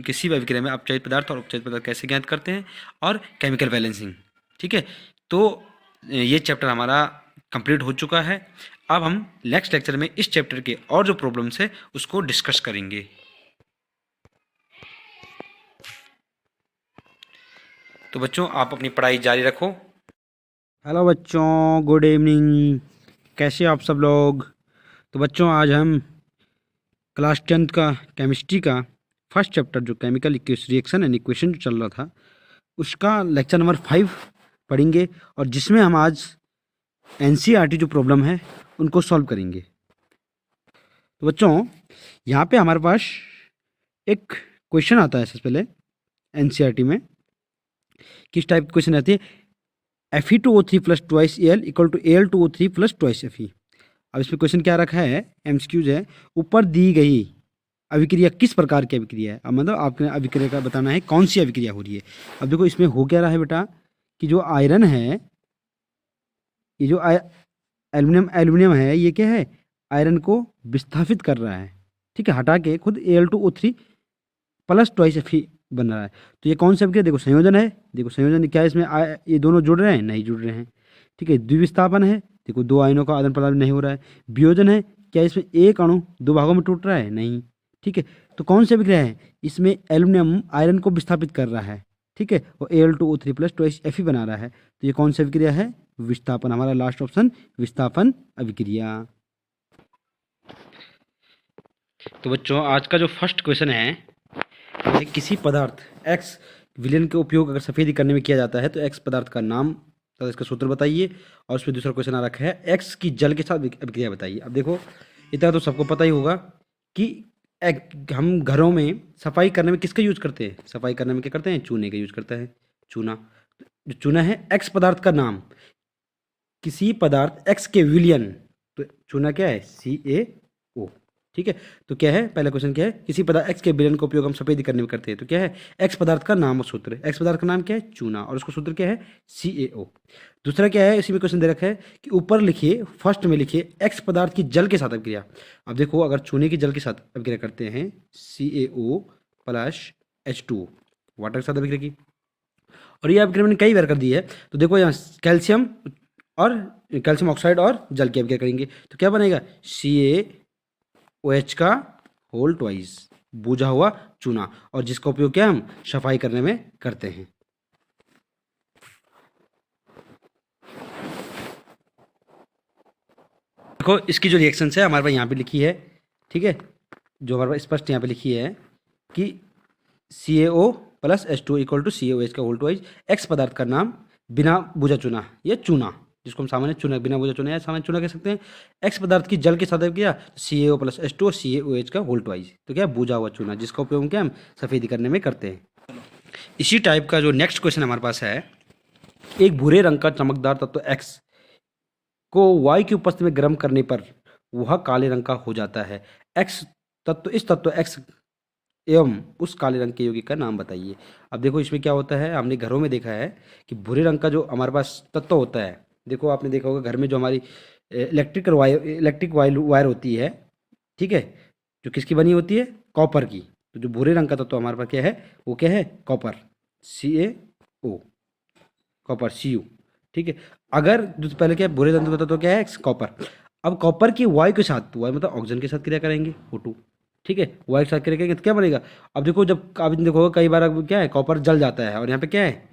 किसी भी अभिक्रिया में अपचयित पदार्थ और उपचयित पदार्थ कैसे ज्ञात करते हैं, और केमिकल बैलेंसिंग। ठीक है, तो ये चैप्टर हमारा कंप्लीट हो चुका है। अब हम नेक्स्ट लेक्चर में इस चैप्टर के और जो प्रॉब्लम्स है उसको डिस्कस करेंगे। तो बच्चों आप अपनी पढ़ाई जारी रखो। हेलो बच्चों, गुड इवनिंग, कैसे आप सब लोग। तो बच्चों आज हम क्लास 10th का केमिस्ट्री का फर्स्ट चैप्टर जो केमिकल रिएक्शन एंड इक्वेशन जो चल रहा था उसका लेक्चर नंबर 5 पढ़ेंगे, और जिसमें हम आज एनसीईआरटी जो प्रॉब्लम है उनको सॉल्व करेंगे। तो बच्चों यहाँ पे हमारे पास एक क्वेश्चन आता है सबसे पहले एनसीईआरटी में। किस टाइप की क्वेश्चन आती है, Fe2O3 plus twice Al equal to Al2O3 plus twice Fe। अब इसमें क्वेश्चन क्या रखा है, एमसीक्यूज है, ऊपर दी गई अभिक्रिया किस प्रकार की अभिक्रिया है। अब मतलब आपने अभिक्रिया का बताना है कौन सी अभिक्रिया हो रही है। अब देखो इसमें हो क्या रहा है बेटा कि जो आयरन है, ये जो एल्यूमिनियम है, ये क्या है, आयरन को विस्थापित कर रहा है। ठीक है, हटा के खुद Al2O3 प्लस ट्वाइस Fe बन रहा है। तो ये कौन सा अभिक्रिया, देखो संयोजन है, देखो संयोजन क्या है, इसमें ये दोनों जुड़ रहे हैं, नहीं जुड़ रहे हैं। ठीक है, द्विविस्थापन है, देखो दो आयनों का आदान प्रदान नहीं हो रहा है। वियोजन है, क्या इसमें एक अणु दो भागों में टूट रहा है, नहीं। ठीक है, तो कौन सी अभिक्रिया है, इसमें एल्यूमिनियम आयरन को विस्थापित कर रहा है। ठीक है, और Al2O3 प्लस ट्वाइस Fe बना रहा है। तो ये कौन सी अभिक्रिया है, विस्थापन, हमारा लास्ट ऑप्शन विस्थापन अभिक्रिया। तो बच्चों आज का जो फर्स्ट क्वेश्चन है, किसी पदार्थ X विलयन के उपयोग अगर सफेदी करने में किया जाता है तो X पदार्थ का नाम तथा इसका सूत्र बताइए। और उसमें दूसरा क्वेश्चन आ रखा है X की जल के साथ अभिक्रिया बताइए। अब देखो इतना तो सबको पता ही होगा कि हम घरों में सफाई करने में किसका यूज करते हैं, सफाई करने में क्या करते हैं, चूने का यूज करता है, चूना। जो चूना है X पदार्थ का नाम, किसी पदार्थ X के विलयन, तो चूना क्या है, CaO। ठीक है, तो क्या है, पहला क्वेश्चन क्या है, किसी पदार्थ X के विलयन का उपयोग हम सफेदी करने में करते हैं, तो क्या है, X पदार्थ का नाम और सूत्र, X पदार्थ का नाम क्या है, चूना, और उसका सूत्र क्या है, CaO। दूसरा क्या है, इसी में क्वेश्चन दे रखा है कि ऊपर लिखिए, फर्स्ट में लिखिए X पदार्थ की जल के साथ अभिक्रिया। अब देखो अगर चूने की जल के साथ अभिक्रिया करते हैं, CaO प्लस H2O, वाटर के साथ अभिक्रिया की, और ये अभिक्रिया मैंने कई बार कर दी है। तो देखो यहाँ कैल्शियम और कैल्शियम ऑक्साइड और जल की अभिक्रिया करेंगे, तो क्या बनेगा, CaOH का होल ट्वाइस, बूझा हुआ चूना, और जिसका उपयोग क्या हम सफाई करने में करते हैं। देखो इसकी जो रिएक्शन है हमारे पास यहाँ पे लिखी है। ठीक है, जो हमारे पास स्पष्ट यहाँ पे लिखी है कि CaO plus H2 equal to CaOH का होल ट्वाइस, X पदार्थ का नाम बिना बूझा चूना, ये चूना जिसको हम सामान्य चूना, बिना बूझा चूना या सामान्य चूना कह सकते हैं। X पदार्थ की जल के साथ किया, CaO प्लस H2 और CaOH का होल ट्वाइस, तो क्या बूझा हुआ चूना, जिसका उपयोग क्या हम सफेदी करने में करते हैं। इसी टाइप का जो नेक्स्ट क्वेश्चन हमारे पास है, एक भूरे रंग का चमकदार तत्व X को वायु की उपस्थिति में गर्म करने पर वह काले रंग का हो जाता है। X तत्व, इस तत्व X एवं उस काले रंग के यौगिक का नाम बताइए। अब देखो इसमें क्या होता है, हमने घरों में देखा है कि भूरे रंग का जो हमारे पास तत्व होता है, देखो आपने देखा होगा घर में जो हमारी इलेक्ट्रिक वायर होती है, ठीक है, जो किसकी बनी होती है, कॉपर की। तो जो भूरे रंग का तत्व हमारे पास क्या है, वो क्या है, कॉपर, CaO, कॉपर Cu। ठीक है, अगर जो पहले क्या है, भूरे रंग का तत्व क्या है, कॉपर। अब कॉपर की वायु के साथ, वायु मतलब ऑक्सीजन के साथ क्रिया करेंगे, O2। ठीक है, वायु के साथ क्रिया करेंगे तो क्या बनेगा। अब देखो जब आप देखो कई बार क्या है, कॉपर जल जाता है और यहाँ पे क्या है,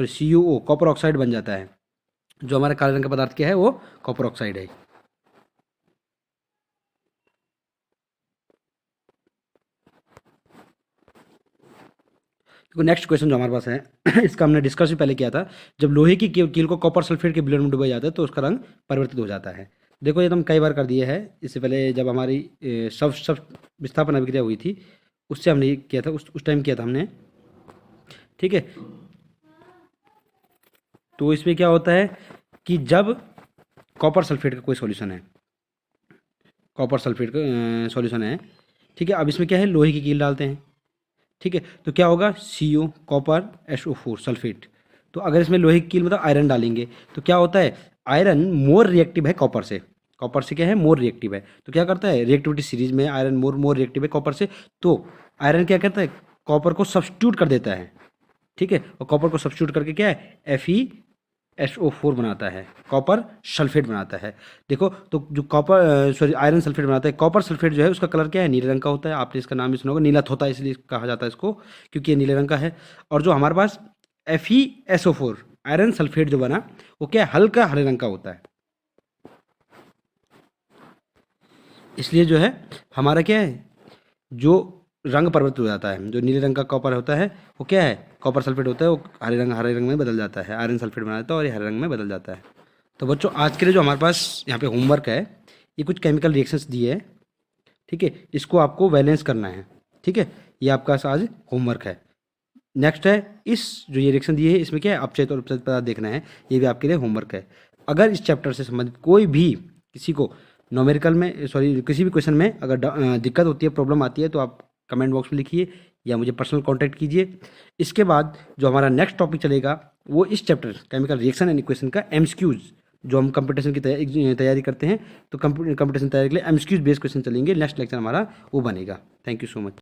CuO कॉपर ऑक्साइड बन जाता है। जो हमारे काले रंग का पदार्थ क्या है, वो कॉपर ऑक्साइड है। देखो नेक्स्ट क्वेश्चन जो हमारे पास है इसका हमने डिस्कस भी पहले किया था। जब लोहे की कील को कॉपर सल्फेट के विलयन में डुबाया जाता है तो उसका रंग परिवर्तित हो जाता है। देखो ये तो हम कई बार कर दिए है, इससे पहले जब हमारी सब विस्थापन अभिक्रिया हुई थी उससे हमने किया था, उस टाइम किया था हमने। ठीक है, तो इसमें क्या होता है कि जब कॉपर सल्फेट का कोई सॉल्यूशन है, कॉपर सल्फेट का सॉल्यूशन है, ठीक है, अब इसमें क्या है, लोहे की कील डालते हैं। ठीक है, तो क्या होगा, Cu कॉपर SO4 सल्फेट। तो अगर इसमें लोहे की कील मतलब आयरन डालेंगे तो क्या होता है, आयरन मोर रिएक्टिव है कॉपर से, कॉपर से क्या है, मोर रिएक्टिव है। तो क्या करता है, रिएक्टिविटी सीरीज में आयरन मोर रिएक्टिव है कॉपर से, तो आयरन क्या करता है, कॉपर को सब्स्टिट्यूट कर देता है, ठीक है, और कॉपर को सब्स्टिट्यूट करके क्या है, FeSO4 बनाता है, कॉपर सल्फेट बनाता है। देखो तो जो कॉपर सॉरी आयरन सल्फेट बनाता है, कॉपर सल्फेट जो है उसका कलर क्या है, नीले रंग का होता है। आपने इसका नाम भी सुना होगा, नीला थोथा इसलिए कहा जाता है इसको, क्योंकि ये नीले रंग का है। और जो हमारे पास FeSO4 आयरन सल्फेट जो बना, वो क्या है, हल्का हरे रंग का होता है। इसलिए जो है हमारा क्या है, जो रंग परिवर्तित हो जाता है, जो नीले रंग का कॉपर होता है वो क्या है, कॉपर सल्फेट होता है, वो हरे रंग में बदल जाता है, आयरन सल्फेट बना देता है और ये हरे रंग में बदल जाता है। तो बच्चों आज के लिए जो हमारे पास यहाँ पे होमवर्क है, ये कुछ केमिकल रिएक्शंस दिए हैं, ठीक है, इसको आपको बैलेंस करना है, ठीक है, ये आपका आज होमवर्क है। नेक्स्ट है, इस जो ये रिएक्शन दिए है इसमें क्या है, अपचयित और उपचयित पदार्थ देखना है, ये भी आपके लिए होमवर्क है। अगर इस चैप्टर से संबंधित कोई भी किसी को न्यूमेरिकल में सॉरी किसी भी क्वेश्चन में अगर दिक्कत होती है, प्रॉब्लम आती है, तो आप कमेंट बॉक्स में लिखिए या मुझे पर्सनल कांटेक्ट कीजिए। इसके बाद जो हमारा नेक्स्ट टॉपिक चलेगा वो इस chapter chemical reaction and equation का एमसीक्यूज, जो हम कंपटीशन की तैयारी करते हैं, तो कंपटीशन तैयारी के लिए एमसीक्यूज बेस्ड क्वेश्चन चलेंगे। नेक्स्ट लेक्चर हमारा वो बनेगा। Thank you so much.